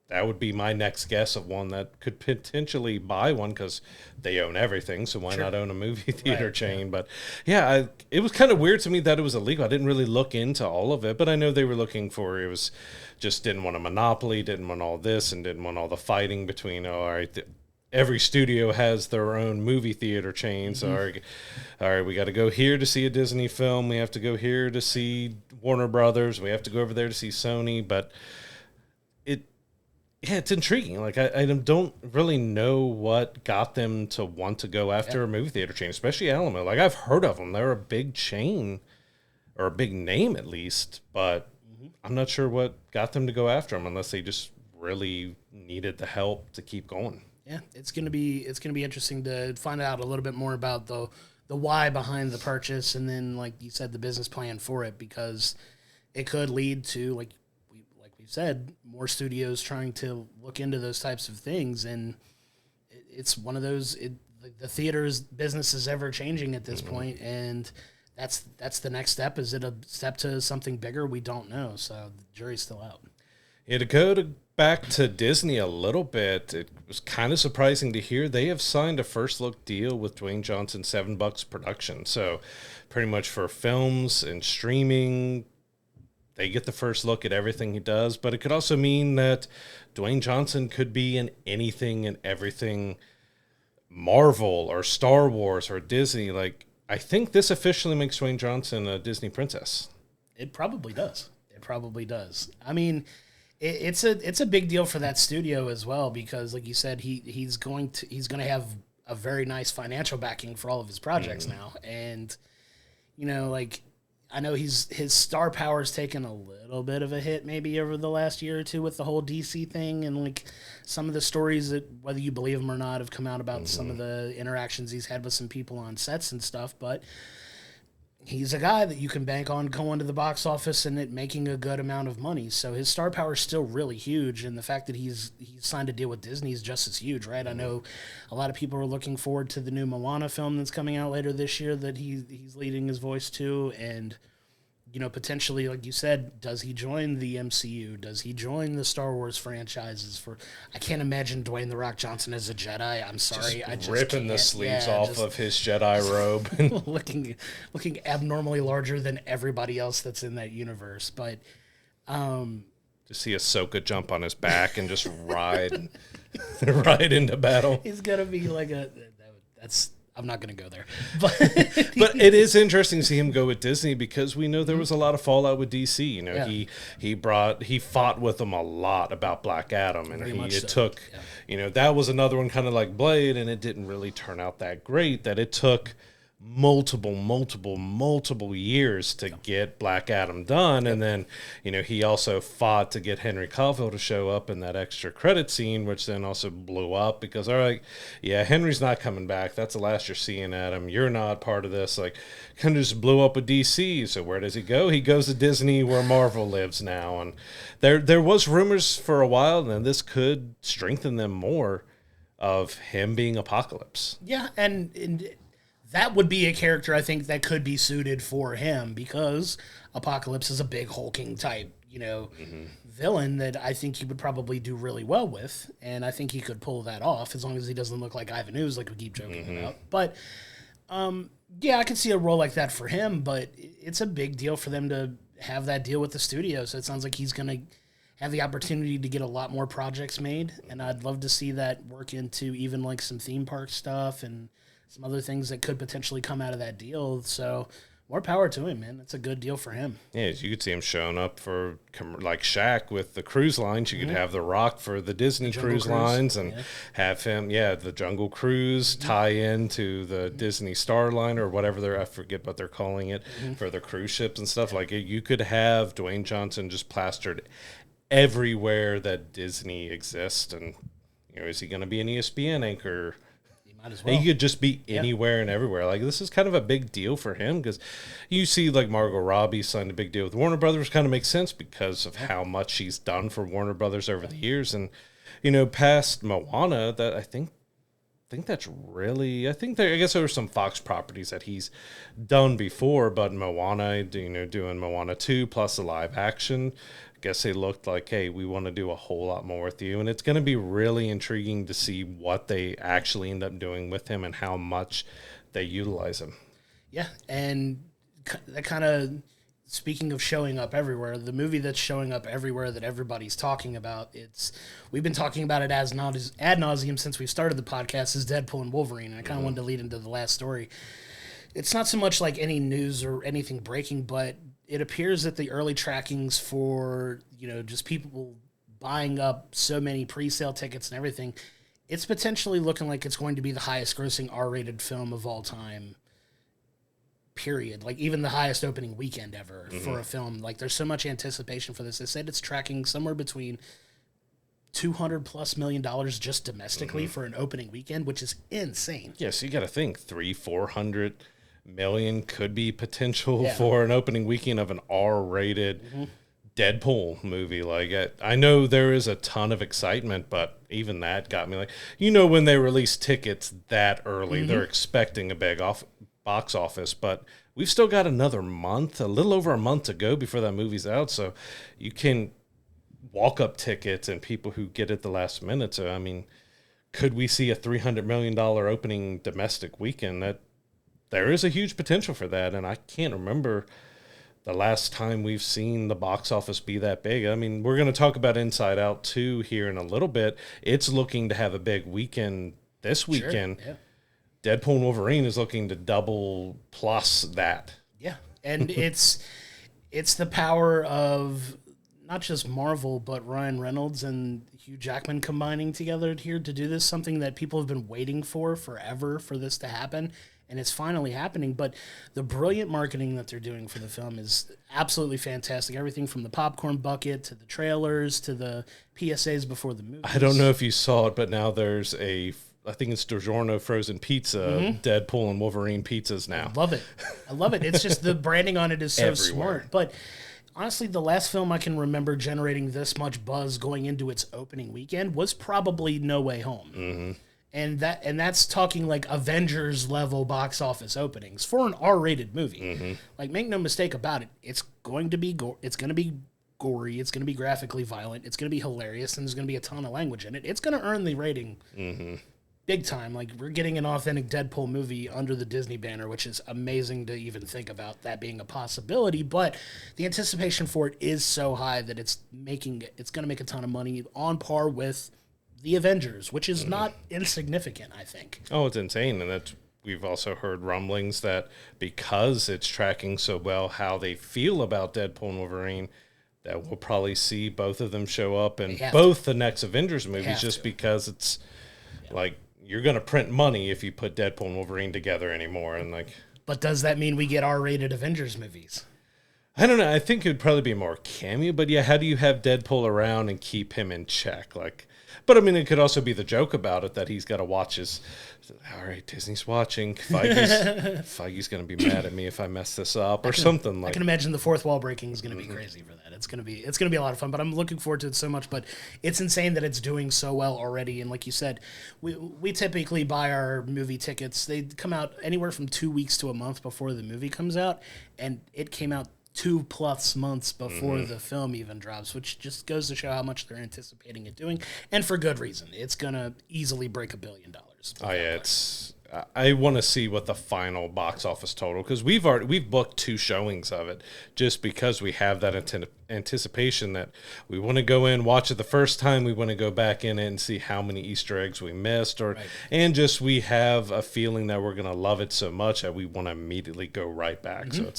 [SPEAKER 1] That would be my next guess of one that could potentially buy one, because they own everything. So why not own a movie theater chain? Yeah. But yeah, it was kind of weird to me that it was illegal. I didn't really look into all of it, but I know they were looking for, it was just didn't want a monopoly, didn't want all this, and didn't want all the fighting between, every studio has their own movie theater chain. So, all right, we got to go here to see a Disney film. We have to go here to see Warner Brothers. We have to go over there to see Sony. But it's intriguing. Like, I don't really know what got them to want to go after a movie theater chain, especially Alamo. Like, I've heard of them. They're a big chain, or a big name at least, but I'm not sure what got them to go after them, unless they just really needed the help to keep going.
[SPEAKER 2] Yeah, it's gonna be interesting to find out a little bit more about the why behind the purchase, and then, like you said, the business plan for it, because it could lead to, like we said, more studios trying to look into those types of things, and it's one of those. The theater's business is ever changing at this point, and that's the next step. Is it a step to something bigger? We don't know, so the jury's still out.
[SPEAKER 1] Yeah, to go back to Disney a little bit, it was kind of surprising to hear they have signed a first look deal with Dwayne Johnson, $7 production. So pretty much for films and streaming, they get the first look at everything he does. But it could also mean that Dwayne Johnson could be in anything and everything Marvel or Star Wars or Disney. Like, I think this officially makes Dwayne Johnson a Disney princess.
[SPEAKER 2] It probably does. I mean, it's a big deal for that studio as well, because, like you said, he's going to have a very nice financial backing for all of his projects now, and I know his star power's taken a little bit of a hit maybe over the last year or two with the whole DC thing, and like some of the stories that, whether you believe them or not, have come out about some of the interactions he's had with some people on sets and stuff, but he's a guy that you can bank on going to the box office and it making a good amount of money. So his star power is still really huge, and the fact that he's signed a deal with Disney is just as huge, right? I know a lot of people are looking forward to the new Moana film that's coming out later this year that he's leading his voice to, and potentially, like you said, does he join the MCU? Does he join the Star Wars franchises? I can't imagine Dwayne "The Rock" Johnson as a Jedi. I'm sorry, I just
[SPEAKER 1] ripping the sleeves off of his Jedi robe,
[SPEAKER 2] looking abnormally larger than everybody else that's in that universe. But
[SPEAKER 1] to see Ahsoka jump on his back and just ride into battle,
[SPEAKER 2] he's gonna be like I'm not going to go there. But
[SPEAKER 1] it is interesting to see him go with Disney, because we know there was a lot of fallout with DC. He fought with them a lot about Black Adam, and that was another one kind of like Blade, and it didn't really turn out that great, that it took multiple years to get Black Adam done. And then, he also fought to get Henry Cavill to show up in that extra credit scene, which then also blew up because, all right, yeah, Henry's not coming back. That's the last you're seeing at him. You're not part of this. Like, kind of just blew up with DC. So where does he go? He goes to Disney, where Marvel lives now. And there was rumors for a while, and this could strengthen them more of him being Apocalypse.
[SPEAKER 2] Yeah, and that would be a character I think that could be suited for him because Apocalypse is a big hulking type, villain that I think he would probably do really well with, and I think he could pull that off as long as he doesn't look like Ivan Ooze like we keep joking about. But yeah, I could see a role like that for him, but it's a big deal for them to have that deal with the studio, so it sounds like he's going to have the opportunity to get a lot more projects made, and I'd love to see that work into even like some theme park stuff and some other things that could potentially come out of that deal. So more power to him, man. That's a good deal for him.
[SPEAKER 1] Yeah, you could see him showing up for like Shaq with the cruise lines. You could have The Rock for the Disney cruise lines and have him, the Jungle Cruise tie into the Disney Starline or whatever I forget what they're calling it for the cruise ships and stuff. Like you could have Dwayne Johnson just plastered everywhere that Disney exists. And, is he going to be an ESPN anchor?
[SPEAKER 2] Might as well.
[SPEAKER 1] He could just be anywhere and everywhere. Like, this is kind of a big deal for him because you see, like, Margot Robbie signed a big deal with Warner Brothers. Kind of makes sense because of how much she's done for Warner Brothers over the years. And, past Moana, that I think that's really, I guess there were some Fox properties that he's done before, but Moana, doing Moana 2 plus the live action, I guess they looked like, hey, we want to do a whole lot more with you. And it's going to be really intriguing to see what they actually end up doing with him and how much they utilize him. Yeah,
[SPEAKER 2] and that kind of, speaking of showing up everywhere, the movie that's showing up everywhere that everybody's talking about, we've been talking about it ad nauseum since we started the podcast, is Deadpool and Wolverine. And I kind of wanted to lead into the last story. It's not so much like any news or anything breaking, but it appears that the early trackings for, just people buying up so many pre-sale tickets and everything, it's potentially looking like it's going to be the highest grossing R-rated film of all time, period. Like, even the highest opening weekend ever for a film. Like, there's so much anticipation for this. They said it's tracking somewhere between $200+ million just domestically for an opening weekend, which is insane.
[SPEAKER 1] Yeah, so you got to think 300-400 million could be potential for an opening weekend of an R-rated Deadpool movie. Like, I know there is a ton of excitement, but even that got me like, when they release tickets that early, they're expecting a big box office, but we've still got another month, a little over a month to go before that movie's out. So you can walk up tickets and people who get it the last minute. So, I mean, could we see a $300 million opening domestic weekend? That there is a huge potential for that, and I can't remember the last time we've seen the box office be that big. I mean, we're going to talk about Inside Out 2 here in a little bit. It's looking to have a big weekend this weekend. Sure, yeah. Deadpool and Wolverine is looking to double plus that.
[SPEAKER 2] Yeah, and it's the power of not just Marvel, but Ryan Reynolds and Hugh Jackman combining together here to do this, something that people have been waiting for forever for this to happen. And it's finally happening, but the brilliant marketing that they're doing for the film is absolutely fantastic. Everything from the popcorn bucket to the trailers to the PSAs before the movie.
[SPEAKER 1] I don't know if you saw it, but now there's I think it's DiGiorno frozen pizza, Deadpool and Wolverine pizzas now.
[SPEAKER 2] I love it. It's just the branding on it is so smart. But honestly, the last film I can remember generating this much buzz going into its opening weekend was probably No Way Home. And that's talking like Avengers level box office openings for an R-rated movie. Like, make no mistake about it, it's going to be gory, it's going to be graphically violent, it's going to be hilarious, and there's going to be a ton of language in it. It's going to earn the rating big time. Like, we're getting an authentic Deadpool movie under the Disney banner, which is amazing to even think about that being a possibility. But the anticipation for it is so high that it's going to make a ton of money on par with the Avengers, which is not insignificant, I think.
[SPEAKER 1] Oh, it's insane. And we've also heard rumblings that because it's tracking so well how they feel about Deadpool and Wolverine, that we'll probably see both of them show up in both the next Avengers movies, just because it's like, you're going to print money if you put Deadpool and Wolverine together anymore. And like,
[SPEAKER 2] but does that mean we get R-rated Avengers movies?
[SPEAKER 1] I don't know. I think it would probably be more cameo, but yeah, how do you have Deadpool around and keep him in check? Like, But I mean, it could also be the joke about it that he's got to watch his. All right, Disney's watching. Feige's going to be mad at me if I mess this up or something like.
[SPEAKER 2] I can imagine the fourth wall breaking is going to be crazy for that. It's going to be a lot of fun. But I'm looking forward to it so much. But it's insane that it's doing so well already. And like you said, we typically buy our movie tickets. They come out anywhere from 2 weeks to a month before the movie comes out, and it came out 2+ months before the film even drops, which just goes to show how much they're anticipating it doing, and for good reason. It's gonna easily break $1 billion.
[SPEAKER 1] Oh yeah, it's. I want to see what the final box office total, because we've booked 2 showings of it just because we have that anticipation that we want to go in, watch it the first time, we want to go back in it and see how many Easter eggs we missed, and just we have a feeling that we're gonna love it so much that we want to immediately go right back. So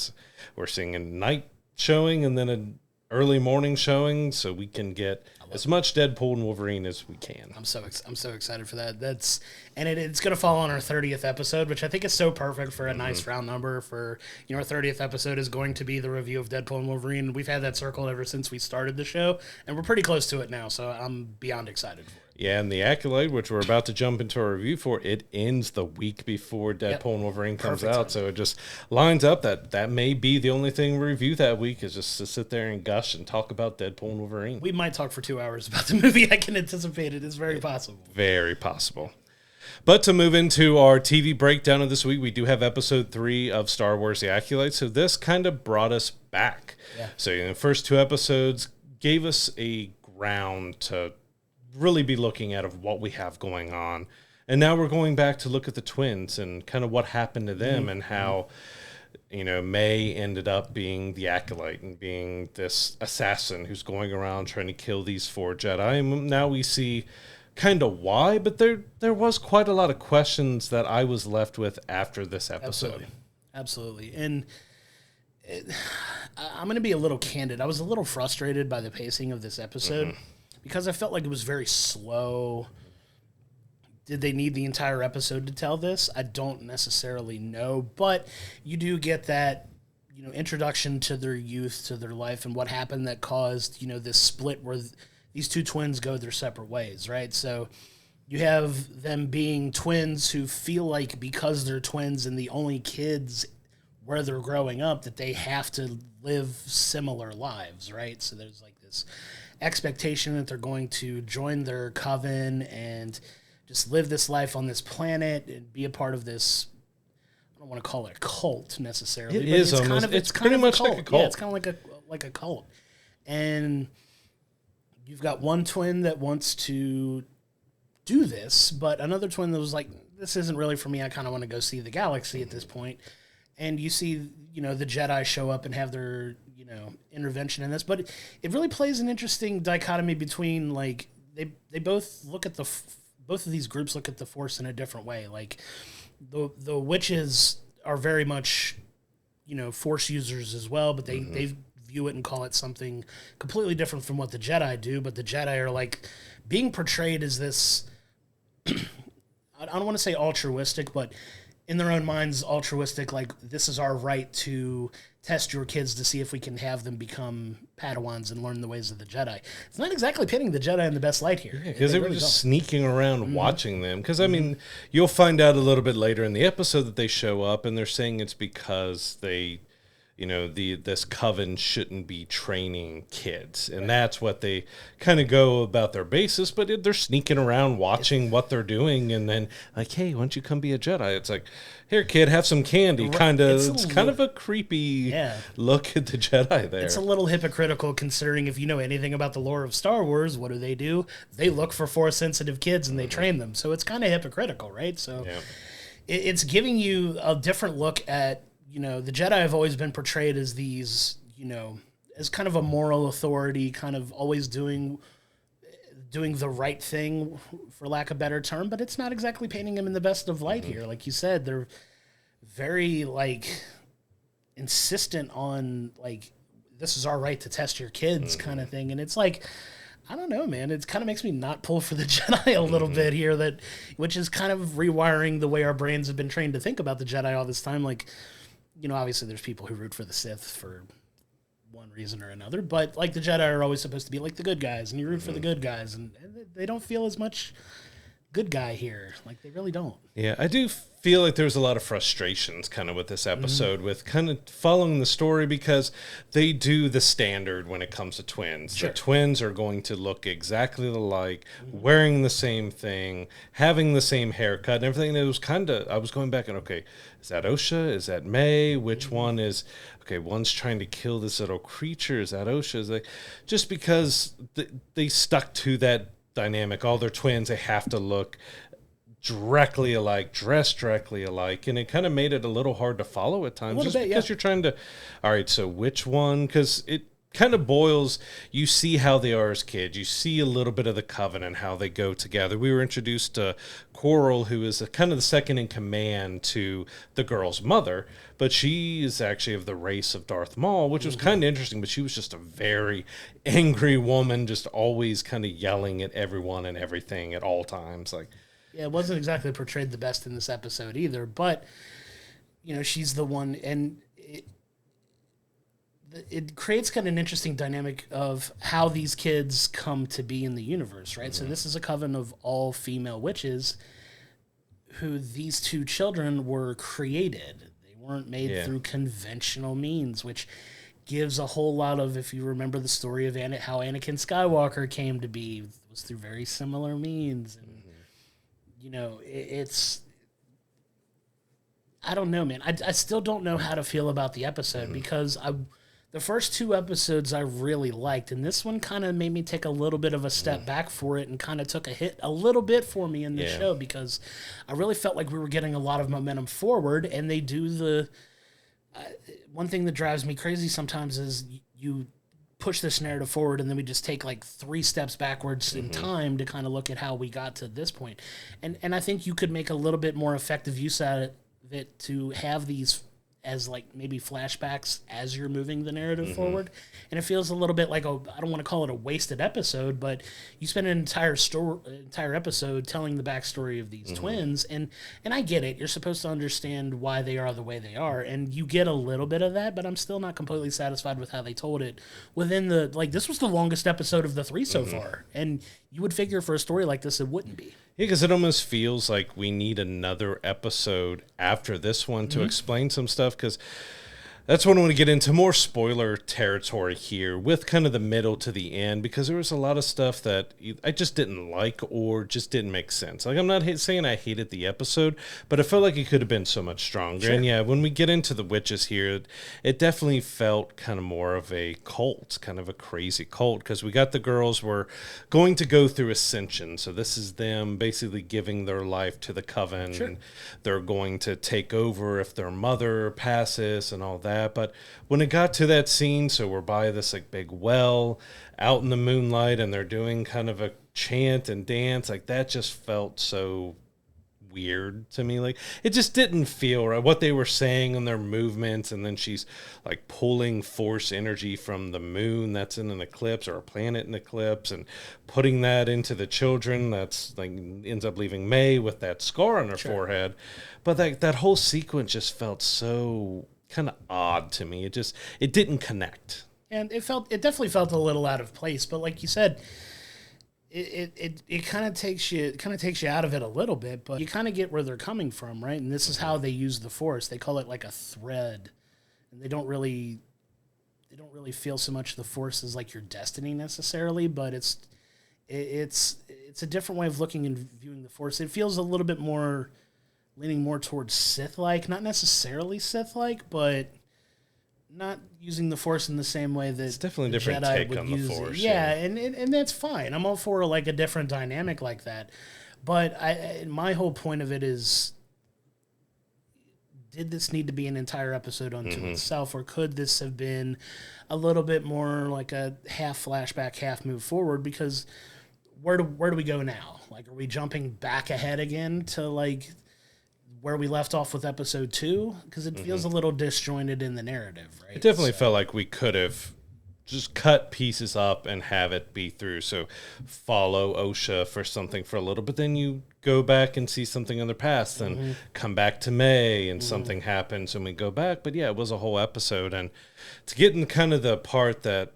[SPEAKER 1] we're seeing a night showing and then an early morning showing, so we can get as much Deadpool and Wolverine as we can.
[SPEAKER 2] I'm so excited for that. It's going to fall on our 30th episode, which I think is so perfect for a nice round number. For our 30th episode is going to be the review of Deadpool and Wolverine. We've had that circled ever since we started the show, and we're pretty close to it now. So I'm beyond excited for it.
[SPEAKER 1] Yeah, and the Acolyte, which we're about to jump into a review for, it ends the week before Deadpool and Wolverine comes out. So it just lines up that may be the only thing we review that week, is just to sit there and gush and talk about Deadpool and Wolverine.
[SPEAKER 2] We might talk for 2 hours about the movie. I can anticipate it. It's very possible.
[SPEAKER 1] Very possible. But to move into our TV breakdown of this week, we do have episode 3 of Star Wars The Acolyte. So this kind of brought us back. Yeah. So the first 2 episodes gave us a ground to really be looking at of what we have going on. And now we're going back to look at the twins and kind of what happened to them and how, May ended up being the Acolyte and being this assassin who's going around trying to kill these 4 Jedi. And now we see kind of why, but there was quite a lot of questions that I was left with after this episode.
[SPEAKER 2] Absolutely. And I'm going to be a little candid. I was a little frustrated by the pacing of this episode. Because I felt like it was very slow. Did they need the entire episode to tell this? I don't necessarily know. But you do get that, introduction to their youth, to their life, and what happened that caused, this split where these 2 twins go their separate ways, right? So you have them being twins who feel like because they're twins and the only kids where they're growing up that they have to live similar lives, right? So there's like this expectation that they're going to join their coven and just live this life on this planet and be a part of this. I don't want to call it a cult necessarily.
[SPEAKER 1] It is almost. It's pretty much like a cult.
[SPEAKER 2] Yeah, it's kind of like a cult. And you've got one twin that wants to do this, but another twin that was like, "This isn't really for me. I kind of want to go see the galaxy at this point." And you see, the Jedi show up and have their intervention in this, but it really plays an interesting dichotomy between like they both look at both of these groups look at the Force in a different way. Like the witches are very much Force users as well, but they view it and call it something completely different from what the Jedi do. But the Jedi are like being portrayed as this I don't want to say altruistic, but in their own minds, altruistic, like this is our right to test your kids to see if we can have them become Padawans and learn the ways of the Jedi. It's not exactly pitting the Jedi in the best light here.
[SPEAKER 1] Because they were really just sneaking around watching them. Because, I mean, you'll find out a little bit later in the episode that they show up and they're saying it's because they, this coven shouldn't be training kids. And that's what they kind of go about their basis. But they're sneaking around watching what they're doing. And then, like, hey, why don't you come be a Jedi? It's like, here, kid, have some candy. It's kind of a creepy look at the Jedi there.
[SPEAKER 2] It's a little hypocritical considering if you know anything about the lore of Star Wars, what do? They look for Force-sensitive kids and they train them. So it's kind of hypocritical, right? So it's giving you a different look at, the Jedi have always been portrayed as these, as kind of a moral authority, kind of always doing the right thing, for lack of a better term, but it's not exactly painting them in the best of light here. Like you said, they're very, insistent on, this is our right to test your kids kind of thing. And it's like, I don't know, man. It kind of makes me not pull for the Jedi a little bit here, which is kind of rewiring the way our brains have been trained to think about the Jedi all this time. Like, obviously there's people who root for the Sith for one reason or another. But like the Jedi are always supposed to be like the good guys, and you root for the good guys, and they don't feel as much good guy here. Like they really don't.
[SPEAKER 1] Yeah, I do feel like there's a lot of frustrations kind of with this episode with kind of following the story because they do the standard when it comes to twins.
[SPEAKER 2] Sure.
[SPEAKER 1] The twins are going to look exactly alike, wearing the same thing, having the same haircut and everything. And it was kind of, I was going back and, okay, is that Osha? Is that May? Which one is, okay, one's trying to kill this little creature. Is that Osha? Is like, just because they stuck to that dynamic. All their twins, they have to look directly alike, dressed directly alike, and it kind of made it a little hard to follow at times just because you're trying to, all right, so which one? Because it kind of boils, you see how they are as kids, you see a little bit of the Covenant, how they go together. We were introduced to Coral, who is kind of the second in command to the girl's mother, but she is actually of the race of Darth Maul, which was kind of interesting, but she was just a very angry woman, just always kind of yelling at everyone and everything at all times. Like,
[SPEAKER 2] yeah, it wasn't exactly portrayed the best in this episode either, but, you know, she's the one, and it creates kind of an interesting dynamic of how these kids come to be in the universe, right? So this is a coven of all female witches who these two children were created. They weren't made through conventional means, which gives a whole lot of, if you remember the story of how Anakin Skywalker came to be, it was through very similar means. And, you know, it's... I don't know, man. I still don't know how to feel about the episode because the first two episodes I really liked, and this one kind of made me take a little bit of a step back for it and kind of took a hit a little bit for me in the show because I really felt like we were getting a lot of momentum forward, and they do the... one thing that drives me crazy sometimes is you push this narrative forward and then we just take like 3 steps backwards in time to kind of look at how we got to this point. And I think you could make a little bit more effective use out of it to have these as like maybe flashbacks as you're moving the narrative forward. And it feels a little bit like I don't want to call it a wasted episode, but you spend an entire episode telling the backstory of these twins. And I get it. You're supposed to understand why they are the way they are. And you get a little bit of that, but I'm still not completely satisfied with how they told it within the, like, this was the longest episode of the 3 so far. And you would figure for a story like this, it wouldn't be.
[SPEAKER 1] Yeah, because it almost feels like we need another episode after this one to explain some stuff, because that's when I want to get into more spoiler territory here with kind of the middle to the end, because there was a lot of stuff that I just didn't like or just didn't make sense. Like, I'm not saying I hated the episode, but I felt like it could have been so much stronger. Sure. And yeah, when we get into the witches here, it definitely felt kind of more of a cult, kind of a crazy cult, because we got the girls were going to go through ascension. So this is them basically giving their life to the coven.
[SPEAKER 2] Sure.
[SPEAKER 1] And they're going to take over if their mother passes and all that. But when it got to that scene, so we're by this like big well out in the moonlight and they're doing kind of a chant and dance, like that just felt so weird to me. Like, it just didn't feel right, what they were saying and their movements. And then she's like pulling force energy from the moon that's in an eclipse, or a planet in eclipse, and putting that into the children. That's like ends up leaving May with that scar on her forehead. But that whole sequence just felt so kind of odd to me. It didn't connect,
[SPEAKER 2] and it definitely felt a little out of place. But like you said, it kind of takes you out of it a little bit, but you kind of get where they're coming from, right? And this is how they use the Force. They call it like a thread, and they don't really feel so much the Force as like your destiny necessarily, but it's a different way of looking and viewing the Force. It feels a little bit more leaning more towards Sith-like, not necessarily Sith-like, but not using the Force in the same way that
[SPEAKER 1] it's definitely a different
[SPEAKER 2] Jedi
[SPEAKER 1] take
[SPEAKER 2] would
[SPEAKER 1] on
[SPEAKER 2] use
[SPEAKER 1] the Force.
[SPEAKER 2] it. Yeah, and that's fine. I'm all for like a different dynamic like that. But my whole point of it is, did this need to be an entire episode unto itself, or could this have been a little bit more like a half flashback, half move forward? Because where do we go now? Like, are we jumping back ahead again to like where we left off with episode 2? Because it feels a little disjointed in the narrative, right?
[SPEAKER 1] It definitely felt like we could have just cut pieces up and have it be through. So follow OSHA for something for a little, but then you go back and see something in their past, and come back to May and something happens and we go back. But yeah, it was a whole episode. And to get in kind of the part that,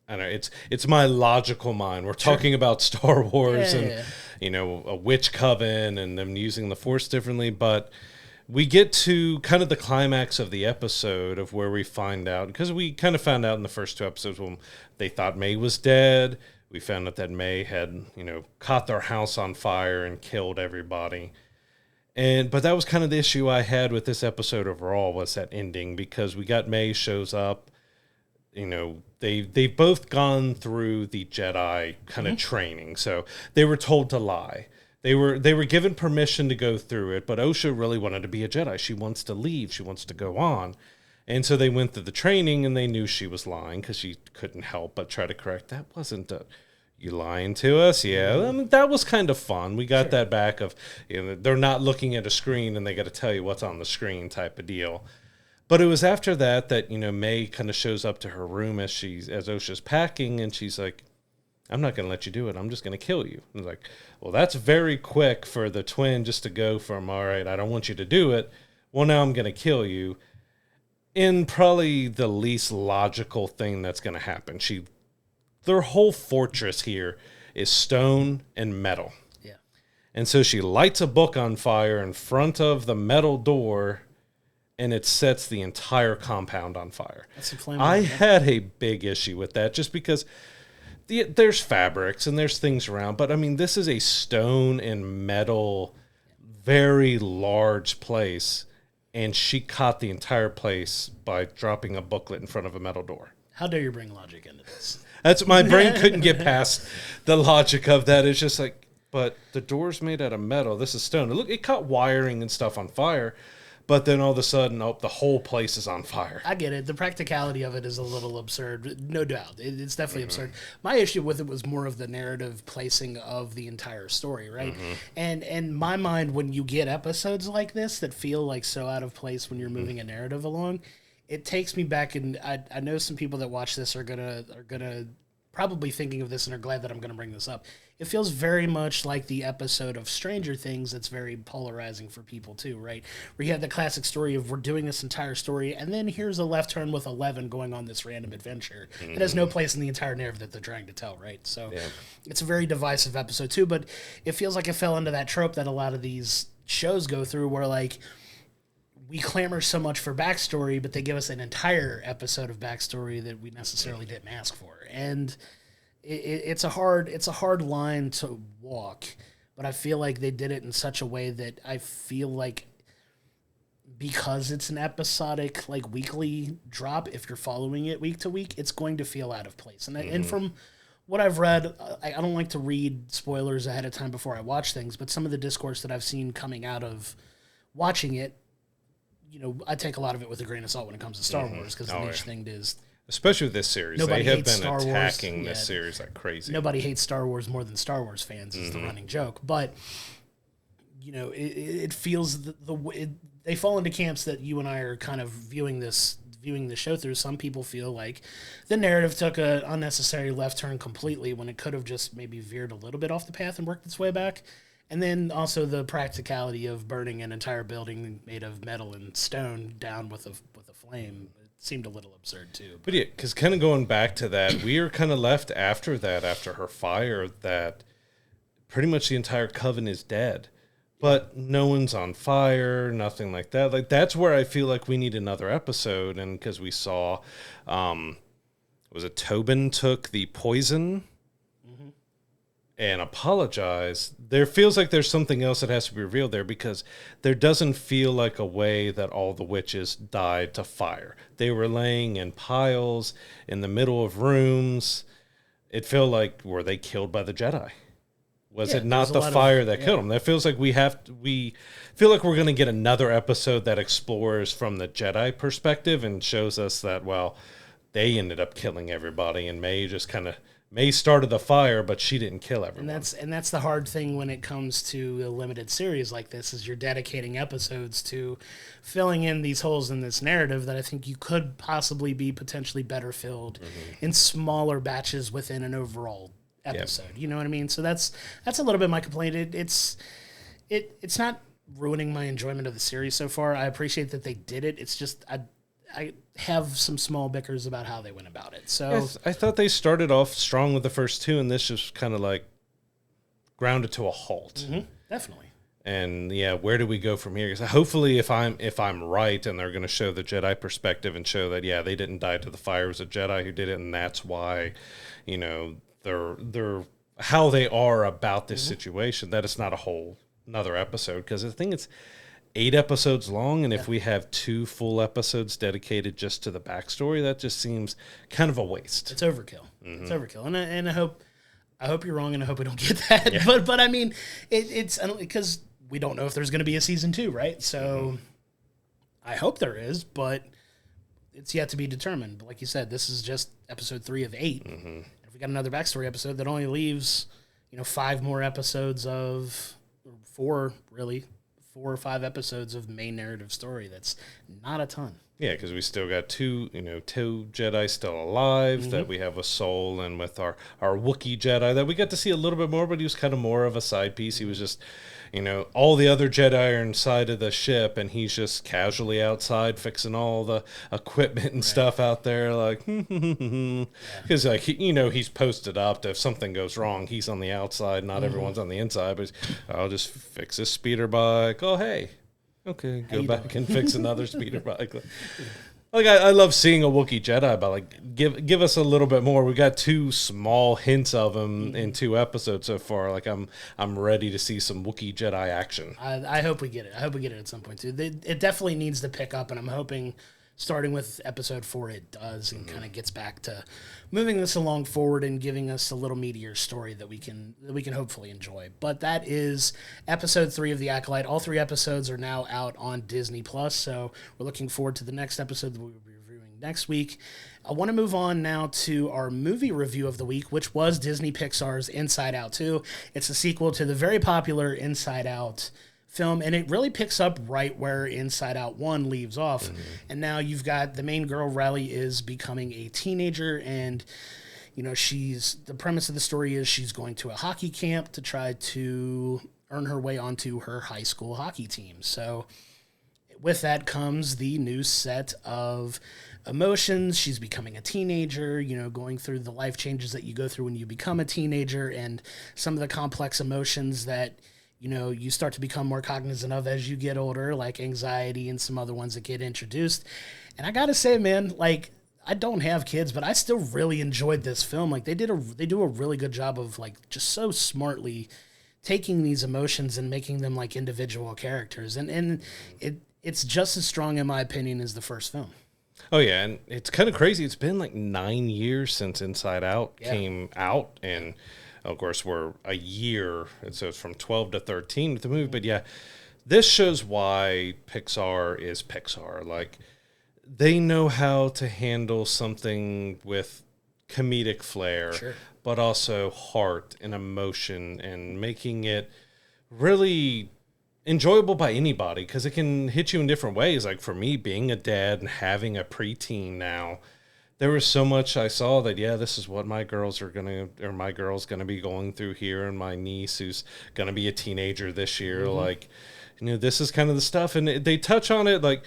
[SPEAKER 1] I don't know, it's my logical mind. We're talking about Star Wars and, you know, a witch coven and them using the Force differently, but we get to kind of the climax of the episode of where we find out, because we kind of found out in the first 2 episodes when they thought May was dead. We found out that May had, you know, caught their house on fire and killed everybody. But that was kind of the issue I had with this episode overall, was that ending, because we got May shows up. You know, they've both gone through the Jedi kind of training, so they were told to lie. They were given permission to go through it, but Osha really wanted to be a Jedi. She wants to leave. She wants to go on. And so they went through the training, and they knew she was lying because she couldn't help but try to correct. That wasn't you lying to us? Yeah, I mean, that was kind of fun. We got that back of, you know, they're not looking at a screen and they got to tell you what's on the screen type of deal. But it was after that, you know, May kind of shows up to her room as Osha's packing, and she's like, I'm not going to let you do it. I'm just going to kill you. And like, well, that's very quick for the twin just to go from, all right, I don't want you to do it. Well, now I'm going to kill you. In probably the least logical thing that's going to happen. Their whole fortress here is stone and metal.
[SPEAKER 2] Yeah.
[SPEAKER 1] And so she lights a book on fire in front of the metal door, and it sets the entire compound on fire.
[SPEAKER 2] That's inflammable.
[SPEAKER 1] I had a big issue with that just because there's fabrics and there's things around, but I mean, this is a stone and metal, very large place, and she caught the entire place by dropping a booklet in front of a metal door.
[SPEAKER 2] How dare you bring logic into this?
[SPEAKER 1] That's my brain couldn't get past the logic of that. It's just like, but the door's made out of metal. This is stone. Look, it caught wiring and stuff on fire. But then all of a sudden, the whole place is on fire.
[SPEAKER 2] I get it. The practicality of it is a little absurd, no doubt. It's definitely absurd. My issue with it was more of the narrative placing of the entire story, right? And in my mind, when you get episodes like this that feel like so out of place when you're moving a narrative along, it takes me back, and I know some people that watch this are gonna probably thinking of this and are glad that I'm gonna bring this up. It feels very much like the episode of Stranger Things that's very polarizing for people too, right? Where you have the classic story of, we're doing this entire story, and then here's a left turn with 11 going on this random adventure. It has no place in the entire narrative that they're trying to tell, right? So it's a very divisive episode too, but it feels like it fell into that trope that a lot of these shows go through, where like, we clamor so much for backstory, but they give us an entire episode of backstory that we necessarily didn't ask for. And it's a hard line to walk, but I feel like they did it in such a way that I feel like, because it's an episodic, like, weekly drop, if you're following it week to week, it's going to feel out of place. And from what I've read, I don't like to read spoilers ahead of time before I watch things, but some of the discourse that I've seen coming out of watching it, you know, I take a lot of it with a grain of salt when it comes to Star Wars, because the niche thing is,
[SPEAKER 1] especially with this series,
[SPEAKER 2] nobody
[SPEAKER 1] they have
[SPEAKER 2] hates
[SPEAKER 1] been
[SPEAKER 2] Star
[SPEAKER 1] attacking
[SPEAKER 2] Wars.
[SPEAKER 1] this series like crazy.
[SPEAKER 2] Nobody hates Star Wars more than Star Wars fans is the running joke. But, you know, it feels they fall into camps that you and I are kind of viewing the show through. Some people feel like the narrative took an unnecessary left turn completely when it could have just maybe veered a little bit off the path and worked its way back. And then also the practicality of burning an entire building made of metal and stone down with a flame. It seemed a little absurd too.
[SPEAKER 1] But yeah, because kind of going back to that, we are kind of left after her fire, that pretty much the entire coven is dead. But no one's on fire, nothing like that. Like, that's where I feel like we need another episode. And because we saw, was it Tobin took the poison and apologize, there feels like there's something else that has to be revealed there, because there doesn't feel like a way that all the witches died to fire. They were laying in piles in the middle of rooms. It felt like, were they killed by the Jedi? Was it not the fire that killed them? That feels like we feel like we're going to get another episode that explores from the Jedi perspective and shows us that, well, they ended up killing everybody, and May just kind of May started the fire, but she didn't kill everyone.
[SPEAKER 2] And that's the hard thing when it comes to a limited series like this, is you're dedicating episodes to filling in these holes in this narrative that I think you could possibly be potentially better filled in smaller batches within an overall episode. Yep. You know what I mean? So that's a little bit my complaint. It's not ruining my enjoyment of the series so far. I appreciate that they did it. It's just I have some small bickers about how they went about it. So
[SPEAKER 1] I thought they started off strong with the first two, and this just kind of like grounded to a halt.
[SPEAKER 2] Mm-hmm. Definitely.
[SPEAKER 1] And yeah, where do we go from here? Because hopefully, if I'm right, and they're going to show the Jedi perspective and show that they didn't die to the fire, it was a Jedi who did it, and that's why, they're how they are about this situation. That it's not a whole another episode, because I think it's 8 episodes long, and if we have 2 full episodes dedicated just to the backstory, that just seems kind of a waste.
[SPEAKER 2] It's overkill. Mm-hmm. It's overkill, and I hope you're wrong, and I hope we don't get that. Yeah. But I mean, it's because we don't know if there's going to be a season 2, right? So I hope there is, but it's yet to be determined. But like you said, this is just episode 3 of 8. Mm-hmm. If we got another backstory episode that only leaves 5 more episodes of 4 or 5 episodes of main narrative story. That's not a ton.
[SPEAKER 1] Yeah, because we still got two Jedi still alive that we have with Soul, and with our Wookiee Jedi that we got to see a little bit more, but he was kind of more of a side piece. He was just, all the other Jedi are inside of the ship, and he's just casually outside fixing all the equipment and stuff out there, like, because he's posted up that if something goes wrong, he's on the outside, not everyone's on the inside, but I'll just fix his speeder bike. Oh, hey. Okay, go back and fix another speeder bike. Like I love seeing a Wookiee Jedi, but like give us a little bit more. We got 2 small hints of him in 2 episodes so far. Like I'm ready to see some Wookiee Jedi action.
[SPEAKER 2] I hope we get it. I hope we get it at some point too. It definitely needs to pick up, and I'm hoping starting with episode 4 it does, and kind of gets back to moving this along forward and giving us a little meatier story that we can hopefully enjoy. But that is episode 3 of The Acolyte. All 3 episodes are now out on Disney Plus, so we're looking forward to the next episode that we'll be reviewing next week. I want to move on now to our movie review of the week, which was Disney Pixar's Inside Out 2. It's a sequel to the very popular Inside Out film, and it really picks up right where Inside Out 1 leaves off. And now you've got the main girl, Riley, is becoming a teenager, and the premise of the story is she's going to a hockey camp to try to earn her way onto her high school hockey team. So with that comes the new set of emotions. She's becoming a teenager, going through the life changes that you go through when you become a teenager, and some of the complex emotions that you start to become more cognizant of as you get older, like anxiety and some other ones that get introduced. And I gotta say, man, like, I don't have kids, but I still really enjoyed this film. Like, they do a really good job of, like, just so smartly taking these emotions and making them like individual characters. And it's just as strong, in my opinion, as the first film.
[SPEAKER 1] Oh yeah, and it's kind of crazy. It's been like 9 years since Inside Out came out, and of course, we're a year, and so it's from 12 to 13 with the movie. But yeah, this shows why Pixar is Pixar. Like, they know how to handle something with comedic flair, but also heart and emotion, and making it really enjoyable by anybody, because it can hit you in different ways. Like, for me, being a dad and having a preteen now, there was so much I saw that, this is what my girl's gonna be going through here, and my niece who's gonna be a teenager this year, like, this is kind of the stuff, and they touch on it. Like,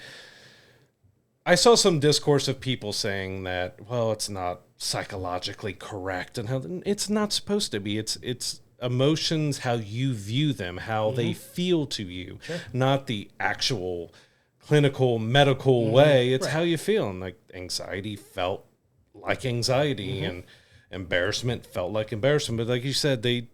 [SPEAKER 1] I saw some discourse of people saying that, well, it's not psychologically correct, and how it's not supposed to be. It's emotions, how you view them, how they feel to you, not the actual clinical medical way. It's how you feel. And like, anxiety felt like anxiety, and embarrassment felt like embarrassment. But like you said, they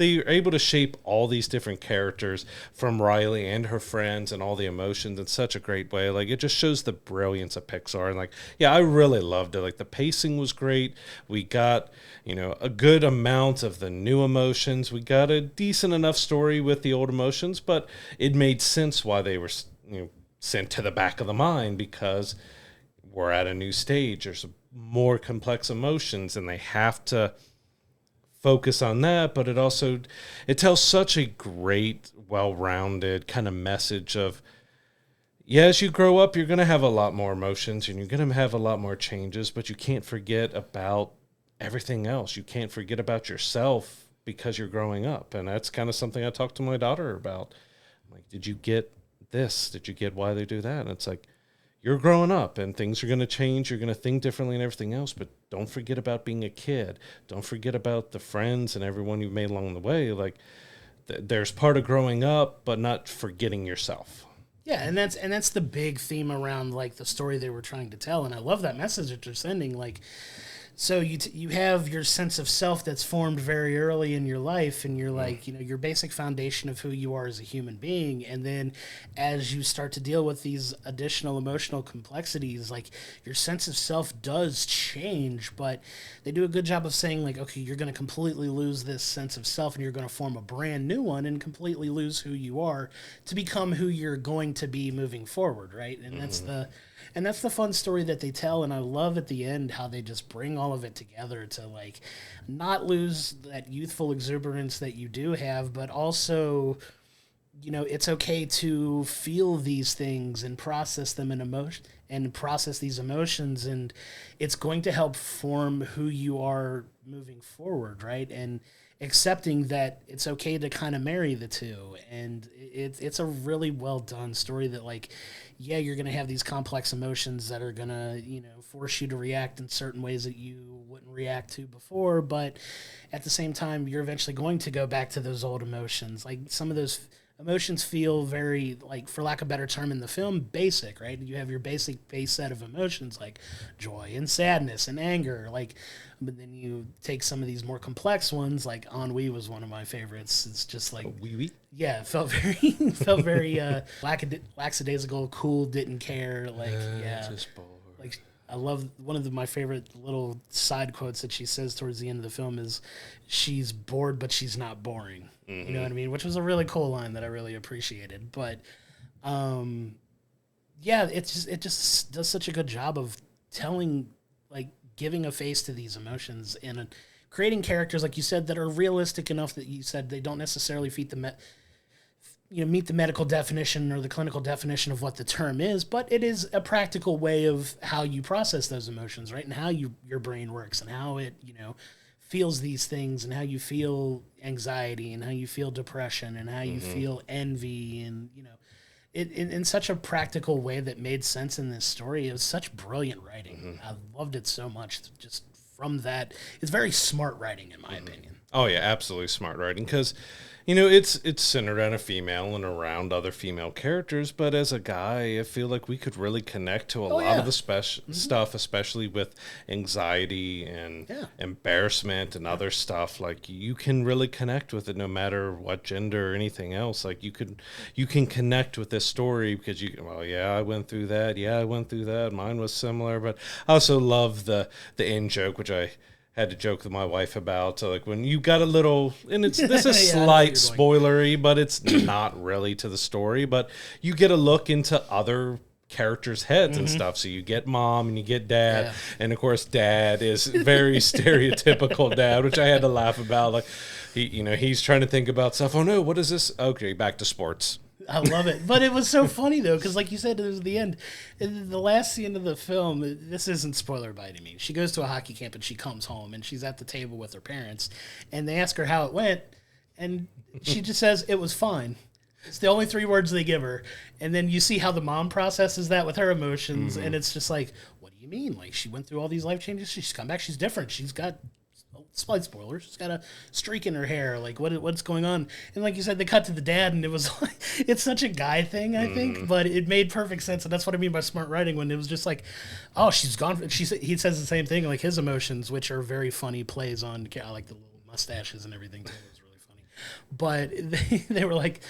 [SPEAKER 1] are able to shape all these different characters, from Riley and her friends, and all the emotions in such a great way. Like, it just shows the brilliance of Pixar. And like, I really loved it. Like, the pacing was great. We got, a good amount of the new emotions. We got a decent enough story with the old emotions, but it made sense why they were, sent to the back of the mind, because we're at a new stage. There's more complex emotions, and they have to focus on that, but it tells such a great, well-rounded kind of message of, yeah, as you grow up, you're going to have a lot more emotions and you're going to have a lot more changes, but you can't forget about everything else. You can't forget about yourself because you're growing up. And that's kind of something I talked to my daughter about. I'm like, did you get this? Did you get why they do that? And it's like, you're growing up and things are going to change. You're going to think differently and everything else, but don't forget about being a kid. Don't forget about the friends and everyone you've made along the way. Like, there's part of growing up, but not forgetting yourself.
[SPEAKER 2] Yeah, and that's the big theme around like the story they were trying to tell, and I love that message that they're sending. Like, so you have your sense of self that's formed very early in your life, and you're like, your basic foundation of who you are as a human being. And then as you start to deal with these additional emotional complexities, like your sense of self does change, but they do a good job of saying like, okay, you're going to completely lose this sense of self and you're going to form a brand new one and completely lose who you are to become who you're going to be moving forward. Right. And that's the fun story that they tell, and I love at the end how they just bring all of it together to like not lose that youthful exuberance that you do have, but also, it's okay to feel these things and process them in emotion and process these emotions, and it's going to help form who you are moving forward, right? And accepting that it's okay to kind of marry the two, and it's a really well done story that like, yeah, you're going to have these complex emotions that are going to, force you to react in certain ways that you wouldn't react to before. But at the same time, you're eventually going to go back to those old emotions. Like some of those emotions feel very, like, for lack of a better term in the film, basic, right? You have your basic base set of emotions like joy and sadness and anger. Like, but then you take some of these more complex ones, like ennui was one of my favorites. It's just like, yeah, it felt very lackadaisical, cool, didn't care. Like, yeah, like I love one of my favorite little side quotes that she says towards the end of the film is, "She's bored, but she's not boring." Mm-hmm. You know what I mean? Which was a really cool line that I really appreciated. But, yeah, it just does such a good job of telling, like, giving a face to these emotions and creating characters, like you said, that are realistic enough that you said they don't necessarily meet the medical definition or the clinical definition of what the term is, but it is a practical way of how you process those emotions, right? And how your brain works and how it, feels these things and how you feel anxiety and how you feel depression and how you feel envy and, it in such a practical way that made sense in this story. It was such brilliant writing. I loved it so much just from that. It's very smart writing, in my opinion.
[SPEAKER 1] Oh, yeah, absolutely smart writing because, it's centered on a female and around other female characters, but as a guy, I feel like we could really connect to a lot of the stuff, especially with anxiety and embarrassment and other stuff. Like, you can really connect with it no matter what gender or anything else. Like, you can connect with this story because I went through that. Yeah, I went through that. Mine was similar, but I also love the end joke, which I had to joke with my wife about. So, like, when you got a little, and this is slight spoilery, but it's not really to the story, but you get a look into other characters' heads and stuff. So you get mom and you get dad, and of course dad is very stereotypical dad, which I had to laugh about. Like, he's trying to think about stuff. Oh no, what is this? Okay, back to sports.
[SPEAKER 2] I love it. But it was so funny, though, because like you said, it was the end. The last scene of the film, this isn't spoiler by any means. She goes to a hockey camp and she comes home and she's at the table with her parents. And they ask her how it went. And she just says, "It was fine." It's the only 3 words they give her. And then you see how the mom processes that with her emotions. And it's just like, what do you mean? Like, she went through all these life changes. She's come back. She's different. She's got... slight spoilers. She's got a streak in her hair. Like, what's going on? And like you said, they cut to the dad, and it was like, it's such a guy thing, I think, but it made perfect sense, and that's what I mean by smart writing. When it was just like, oh, she's gone. He says the same thing, like his emotions, which are very funny plays on, like the little mustaches and everything. Too. It was really funny, but they were like,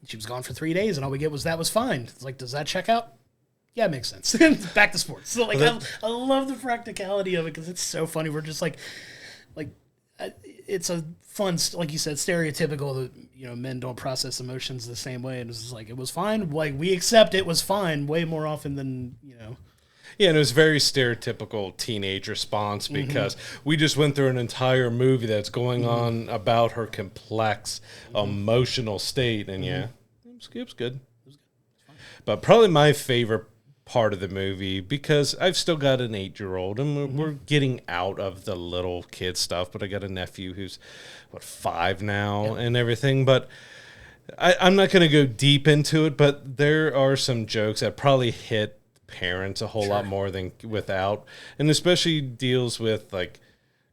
[SPEAKER 2] she was gone for 3 days, and all we get was that was fine. It's like, does that check out? Yeah, it makes sense. Back to sports. So like, I love the practicality of it because it's so funny. We're just like, it's a fun, like you said, stereotypical that, men don't process emotions the same way. And it's just like, it was fine. Like, we accept it was fine way more often than,
[SPEAKER 1] Yeah, and it was very stereotypical teenage response because we just went through an entire movie that's going on about her complex emotional state, and it was good. But probably my favorite part of the movie, because I've still got an 8-year-old, and we're getting out of the little kid stuff, but I got a nephew who's, 5 now and everything, but I'm not going to go deep into it, but there are some jokes that probably hit parents a whole lot more than without, and especially deals with like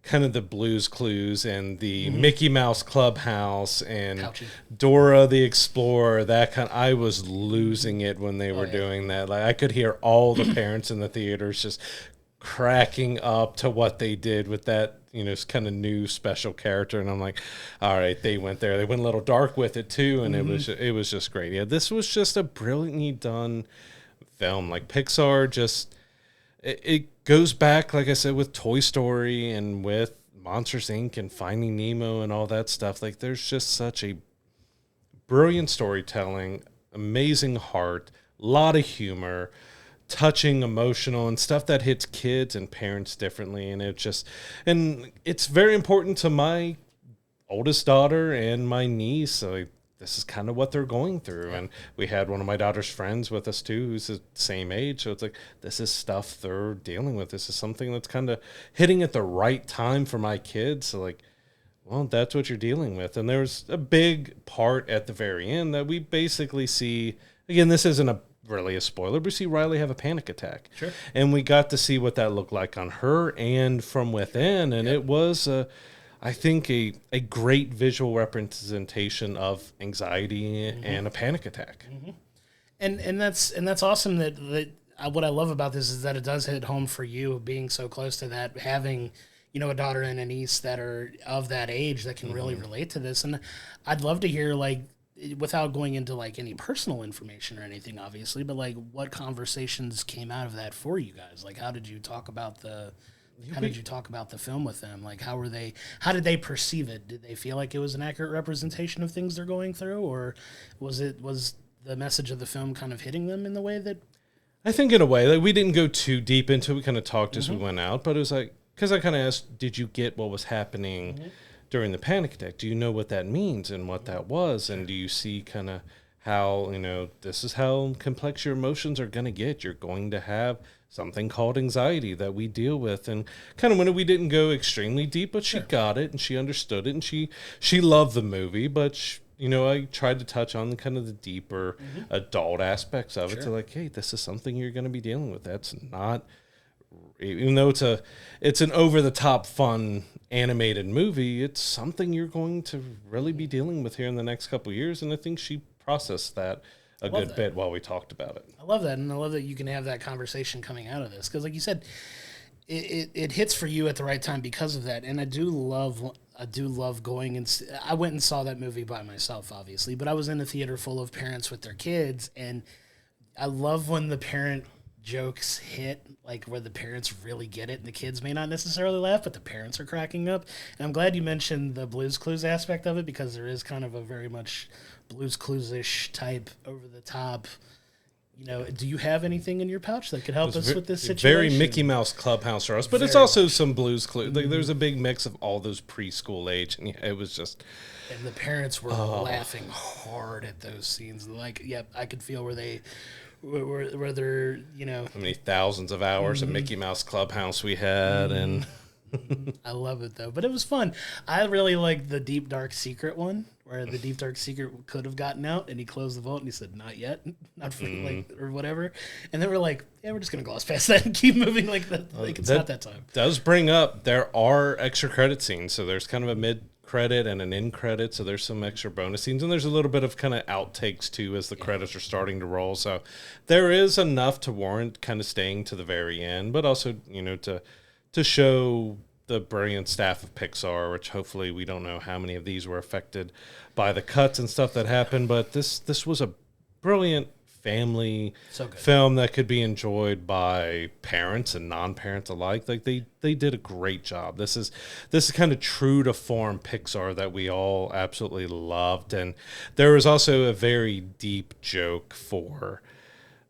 [SPEAKER 1] kind of the Blues Clues and the Mickey Mouse Clubhouse and Dora the Explorer. That kind I was losing it when they were doing that. Like I could hear all the parents in the theaters just cracking up to what they did with that, kind of new special character. And I'm like, all right, they went there. They went a little dark with it too, and it was just great. Yeah, this was just a brilliantly done film. Like Pixar just it goes back, like I said, with Toy Story and with Monsters Inc. and Finding Nemo and all that stuff. Like there's just such a brilliant storytelling, amazing heart, a lot of humor, touching, emotional, and stuff that hits kids and parents differently. And it's very important to my oldest daughter and my niece. So this is kind of what they're going through. And we had one of my daughter's friends with us too, who's the same age. So it's like, this is stuff they're dealing with. This is something that's kind of hitting at the right time for my kids. So like, well, that's what you're dealing with. And there's a big part at the very end that we basically see, again, this isn't really a spoiler, but we see Riley have a panic attack.
[SPEAKER 2] Sure.
[SPEAKER 1] And we got to see what that looked like on her and from within. And it was I think a great visual representation of anxiety and a panic attack.
[SPEAKER 2] And that's awesome that what I love about this is that it does hit home for you, being so close to that, having a daughter and a niece that are of that age that can really relate to this. And I'd love to hear, like, without going into like any personal information or anything, obviously, but like what conversations came out of that for you guys? Like, how did you talk about the film with them? Like, how did they perceive it? Did they feel like it was an accurate representation of things they're going through, or was the message of the film kind of hitting them in the way that?
[SPEAKER 1] I think in a way, like, we didn't go too deep into it. We kind of talked as we went out, but it was like, because I kind of asked, did you get what was happening during the panic attack? Do you know what that means and what that was? And do you see kind of how, this is how complex your emotions are going to get. You're going to have something called anxiety that we deal with. And kind of when we didn't go extremely deep, but she got it and she understood it, and she loved the movie, but I tried to touch on kind of the deeper adult aspects of it. So like, hey, this is something you're going to be dealing with. That's not, even though it's an over-the-top fun animated movie, it's something you're going to really be dealing with here in the next couple of years. And I think she processed that a good bit while we talked about it.
[SPEAKER 2] I love that, and I love that you can have that conversation coming out of this, because like you said, it hits for you at the right time because of that. And I do love going and I went and saw that movie by myself, obviously, but I was in a theater full of parents with their kids, and I love when the parent jokes hit, like where the parents really get it and the kids may not necessarily laugh, but the parents are cracking up. And I'm glad you mentioned the Blues Clues aspect of it, because there is kind of a very much Blues Clues-ish type, over the top. Do you have anything in your pouch that could help us with this situation?
[SPEAKER 1] Very Mickey Mouse Clubhouse for us, but it's also some Blues Clues. Like, there's a big mix of all those preschool age, and it was just.
[SPEAKER 2] And the parents were laughing hard at those scenes. Like, I could feel where they're,
[SPEAKER 1] how many thousands of hours of Mickey Mouse Clubhouse we had, and
[SPEAKER 2] I love it though. But it was fun. I really like the Deep Dark Secret one, where the Deep Dark Secret could have gotten out, and he closed the vault and he said, "Not yet, not for or whatever." And then we're like, "Yeah, we're just gonna gloss past that and keep moving like that. Like it's not that time."
[SPEAKER 1] Does bring up, there are extra credit scenes, so there's kind of a mid credit and an end credit, so there's some extra bonus scenes, and there's a little bit of kind of outtakes too as the credits are starting to roll. So there is enough to warrant kind of staying to the very end, but also to show the brilliant staff of Pixar, which hopefully we don't know how many of these were affected by the cuts and stuff that happened, but this was a brilliant family film that could be enjoyed by parents and non-parents alike. Like they did a great job. This is kind of true to form Pixar that we all absolutely loved. And there was also a very deep joke for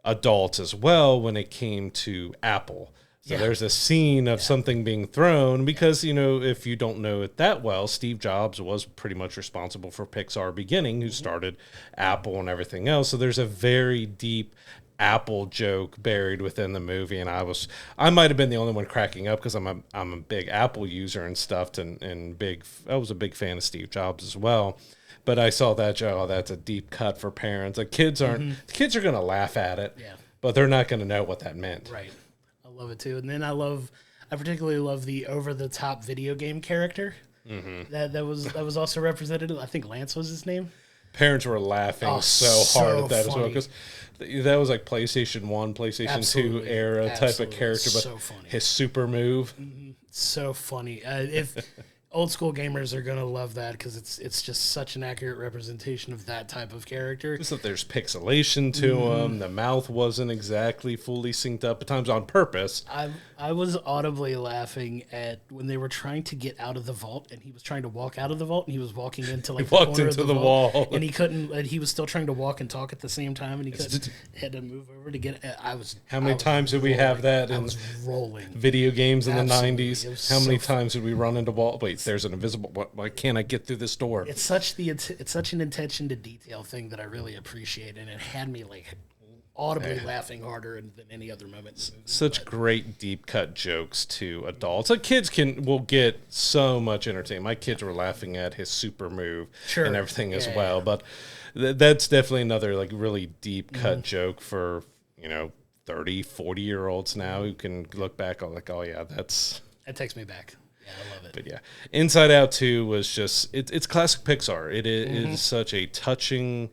[SPEAKER 1] adults as well when it came to Apple. So there's a scene of something being thrown because, if you don't know it that well, Steve Jobs was pretty much responsible for Pixar beginning, who started Apple and everything else. So there's a very deep Apple joke buried within the movie, and I might have been the only one cracking up because I'm a big Apple user and stuff, and I was a big fan of Steve Jobs as well. But I saw that joke. Oh, that's a deep cut for parents. Like the kids are gonna laugh at it, but they're not gonna know what that meant.
[SPEAKER 2] Right. I love it too, and then I particularly love the over the top video game character that was also represented. I think Lance was his name.
[SPEAKER 1] Parents were laughing so hard at that as well because that was like PlayStation 1, PlayStation 2 era type of character, but so funny. His super move.
[SPEAKER 2] So funny. If old school gamers are going to love that because it's just such an accurate representation of that type of character.
[SPEAKER 1] Just that there's pixelation to him. The mouth wasn't exactly fully synced up at times on purpose.
[SPEAKER 2] I was audibly laughing at when they were trying to get out of the vault, and he was trying to walk out of the vault, and he was walking into like
[SPEAKER 1] he walked into the wall,
[SPEAKER 2] and he couldn't. And he was still trying to walk and talk at the same time, and he couldn't. Had to move over to get.
[SPEAKER 1] How many times did we have that in video games in the '90s? How many times did we run into wall? Wait, there's an invisible. Why can't I get through this door?
[SPEAKER 2] It's such an attention to detail thing that I really appreciate, and it had me like audibly laughing harder than any other moment.
[SPEAKER 1] Such great deep cut jokes to adults. Like kids will get so much entertainment. My kids were laughing at his super move and everything as well. But that's definitely another like really deep cut joke for 30, 40-year-olds now who can look back on like, oh yeah, that
[SPEAKER 2] takes me back. Yeah, I love it.
[SPEAKER 1] But yeah, Inside Out 2 was just it's classic Pixar. It is such a touching,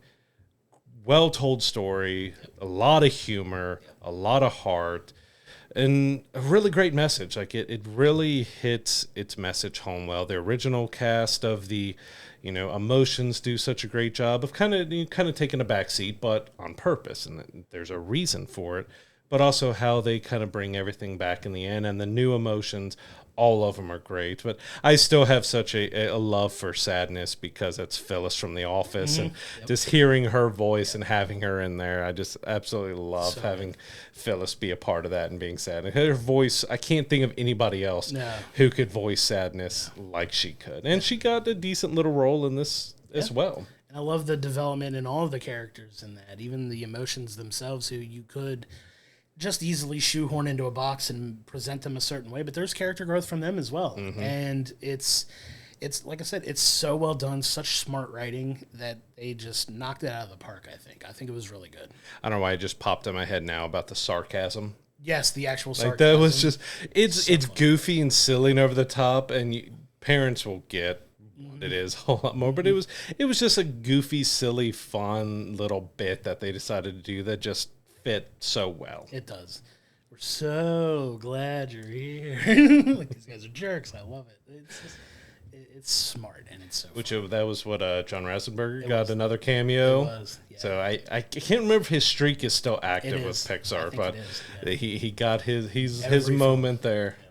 [SPEAKER 1] well-told story, a lot of humor, a lot of heart, and a really great message. Like it really hits its message home well. The original cast of the, emotions do such a great job of kind of taking a back seat, but on purpose, and there's a reason for it. But also how they kind of bring everything back in the end, and the new emotions. All of them are great, but I still have such a love for Sadness because it's Phyllis from The Office, and just hearing her voice and having her in there, I just absolutely love having Phyllis be a part of that and being sad. And her voice, I can't think of anybody else who could voice Sadness like she could, and she got a decent little role in this as well.
[SPEAKER 2] And I love the development in all of the characters in that, even the emotions themselves, who you could just easily shoehorn into a box and present them a certain way, but there's character growth from them as well. And it's like I said, it's so well done, such smart writing that they just knocked it out of the park. I think it was really good.
[SPEAKER 1] I don't know why it just popped in my head now about the sarcasm.
[SPEAKER 2] Yes, the actual sarcasm.
[SPEAKER 1] Like that was just it's goofy and silly and over the top, and parents will get what it is a whole lot more. But it was just a goofy, silly, fun little bit that they decided to do that just fit so well.
[SPEAKER 2] It does. We're so glad you're here. Like these guys are jerks. I love it. It's smart and it's so fun.
[SPEAKER 1] That was what John Ratzenberger got another cameo.
[SPEAKER 2] It was. Yeah.
[SPEAKER 1] So I can't remember if his streak is still active with Pixar, but he got his moment there. Yeah.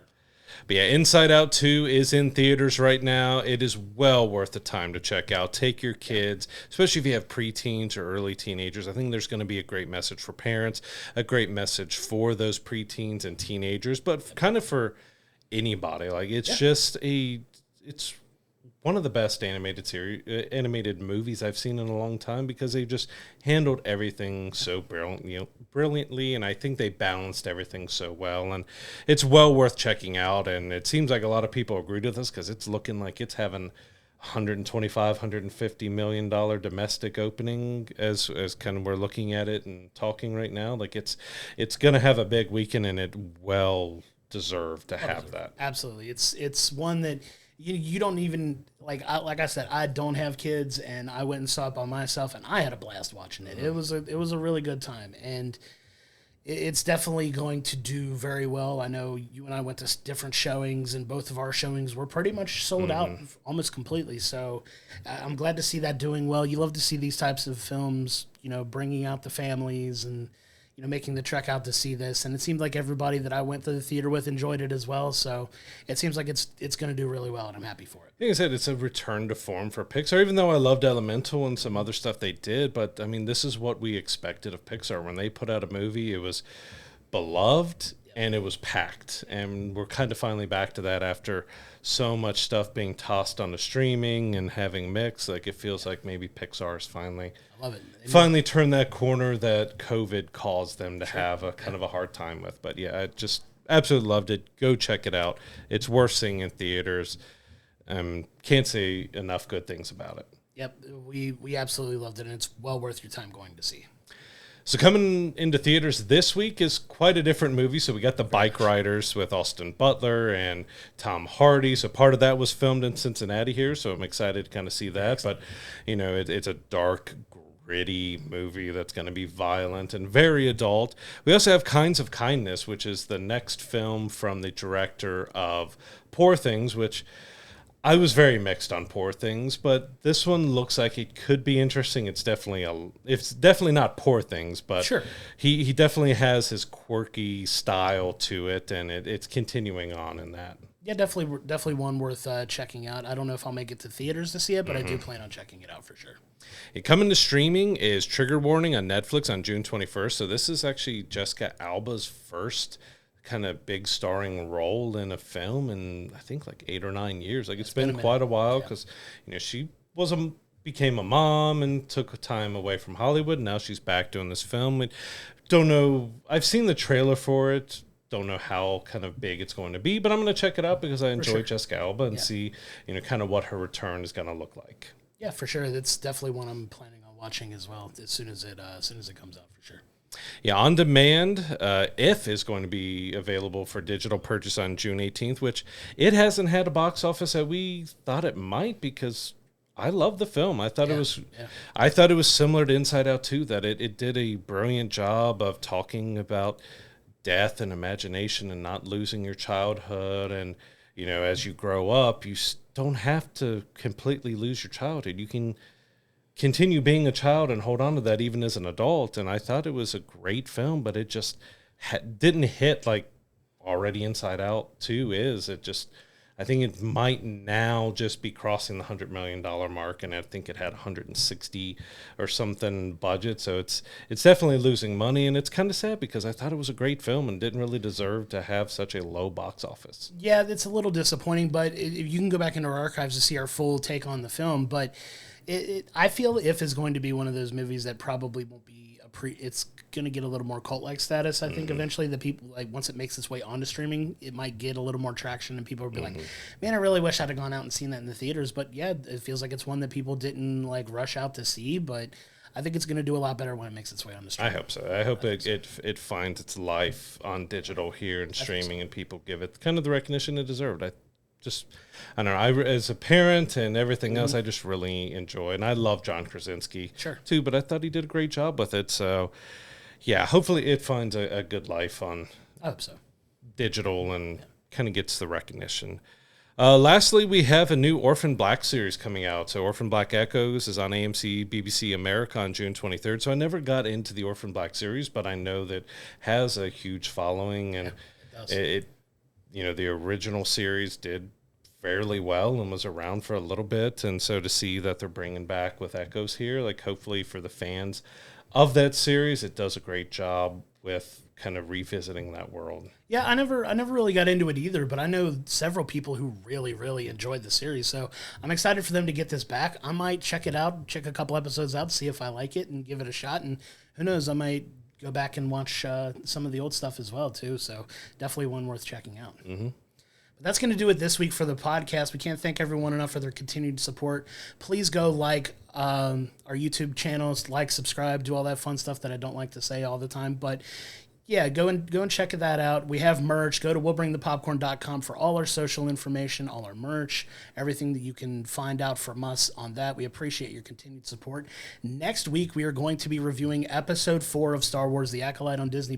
[SPEAKER 1] But yeah, Inside Out 2 is in theaters right now. It is well worth the time to check out. Take your kids, especially if you have preteens or early teenagers. I think there's going to be a great message for parents, a great message for those preteens and teenagers, but kind of for anybody. Like it's one of the best animated movies I've seen in a long time because they've just handled everything so brilliantly, and I think they balanced everything so well, and it's well worth checking out. And it seems like a lot of people agreed with us because it's looking like it's having $150 million domestic opening as kind of we're looking at it and talking right now. Like it's going to have a big weekend, and it well deserved to have that.
[SPEAKER 2] Absolutely, it's one that. You don't even like I said, I don't have kids, and I went and saw it by myself, and I had a blast watching it. It was a really good time, and it's definitely going to do very well. I know you and I went to different showings, and both of our showings were pretty much sold out almost completely. So I'm glad to see that doing well. You love to see these types of films, bringing out the families and making the trek out to see this, and it seemed like everybody that I went to the theater with enjoyed it as well. So it seems like it's going to do really well, and I'm happy for it.
[SPEAKER 1] Like I said, it's a return to form for Pixar, even though I loved Elemental and some other stuff they did. But I mean, this is what we expected of Pixar. When they put out a movie, it was beloved and it was packed, and we're kind of finally back to that after so much stuff being tossed on the streaming and having mixed. Like, it feels like maybe Pixar's finally finally turned that corner that COVID caused them to have a kind of a hard time with. But yeah, I just absolutely loved it. Go check it out. It's worth seeing in theaters. Can't say enough good things about it.
[SPEAKER 2] Yep, we absolutely loved it, and it's well worth your time going to see.
[SPEAKER 1] So coming into theaters this week is quite a different movie. So we got The Bike Riders with Austin Butler and Tom Hardy. So part of that was filmed in Cincinnati here, so I'm excited to kind of see that. But, it's a dark, gritty movie that's going to be violent and very adult. We also have Kinds of Kindness, which is the next film from the director of Poor Things, which I was very mixed on Poor Things, but this one looks like it could be interesting. It's definitely not Poor Things, but
[SPEAKER 2] sure.
[SPEAKER 1] He definitely has his quirky style to it, and it's continuing on in that.
[SPEAKER 2] Yeah, definitely one worth checking out. I don't know if I'll make it to theaters to see it, but I do plan on checking it out for sure.
[SPEAKER 1] Coming to streaming is Trigger Warning on Netflix on June 21st. So this is actually Jessica Alba's first kind of big starring role in a film in I think like 8 or 9 years. Like, it's been quite a while because she became a mom and took time away from Hollywood. Now she's back doing this film. Don't know. I've seen the trailer for it. Don't know how kind of big it's going to be, but I'm going to check it out because I enjoy Jessica Alba and see kind of what her return is going to look like.
[SPEAKER 2] Yeah, for sure. That's definitely one I'm planning on watching as well as soon as it comes out for sure.
[SPEAKER 1] Yeah, On Demand, If is going to be available for digital purchase on June 18th, which it hasn't had a box office that we thought it might, because I love the film. I thought it was similar to Inside Out 2, that it did a brilliant job of talking about death and imagination and not losing your childhood. And, as you grow up, you don't have to completely lose your childhood. You can continue being a child and hold on to that even as an adult. And I thought it was a great film, but it just didn't hit like already Inside Out 2 is. I think it might now just be crossing the $100 million mark, and I think it had 160 or something budget. So it's definitely losing money, and it's kind of sad because I thought it was a great film and didn't really deserve to have such a low box office.
[SPEAKER 2] Yeah, it's a little disappointing, but you can go back into our archives to see our full take on the film. But I feel If is going to be one of those movies that probably won't be it's going to get a little more cult-like status. I think eventually the people, like, once it makes its way onto streaming, it might get a little more traction, and people will be like, man, I really wish I'd have gone out and seen that in the theaters. But yeah, it feels like it's one that people didn't like rush out to see, but I think it's going to do a lot better when it makes its way on the streaming.
[SPEAKER 1] I hope so. I hope it finds its life on digital here and streaming, and people give it kind of the recognition it deserved. I don't know. As a parent and everything else, I just really enjoy, and I love John Krasinski too. But I thought he did a great job with it. So, yeah, hopefully it finds a good life on
[SPEAKER 2] I hope so.
[SPEAKER 1] Digital and kind of gets the recognition. Lastly, we have a new Orphan Black series coming out. So Orphan Black Echoes is on AMC, BBC America on June 23rd. So I never got into the Orphan Black series, but I know that has a huge following, and it the original series did fairly well and was around for a little bit. And so to see that they're bringing back with Echoes here, like, hopefully for the fans of that series, it does a great job with kind of revisiting that world.
[SPEAKER 2] Yeah, I never really got into it either, but I know several people who really, really enjoyed the series. So I'm excited for them to get this back. I might check it out, check a couple episodes out, see if I like it and give it a shot. And who knows, I might go back and watch some of the old stuff as well too. So definitely one worth checking out. But that's going to do it this week for the podcast. We can't thank everyone enough for their continued support. Please go like our YouTube channels, like, subscribe, do all that fun stuff that I don't like to say all the time. But yeah, go and check that out. We have merch. Go to we'llbringthepopcorn.com for all our social information, all our merch, everything that you can find out from us on that. We appreciate your continued support. Next week, we are going to be reviewing Episode 4 of Star Wars: The Acolyte on Disney+,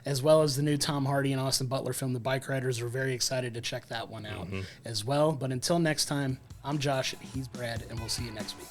[SPEAKER 2] as well as the new Tom Hardy and Austin Butler film, The Bike Riders. We're very excited to check that one out as well. But until next time, I'm Josh, he's Brad, and we'll see you next week.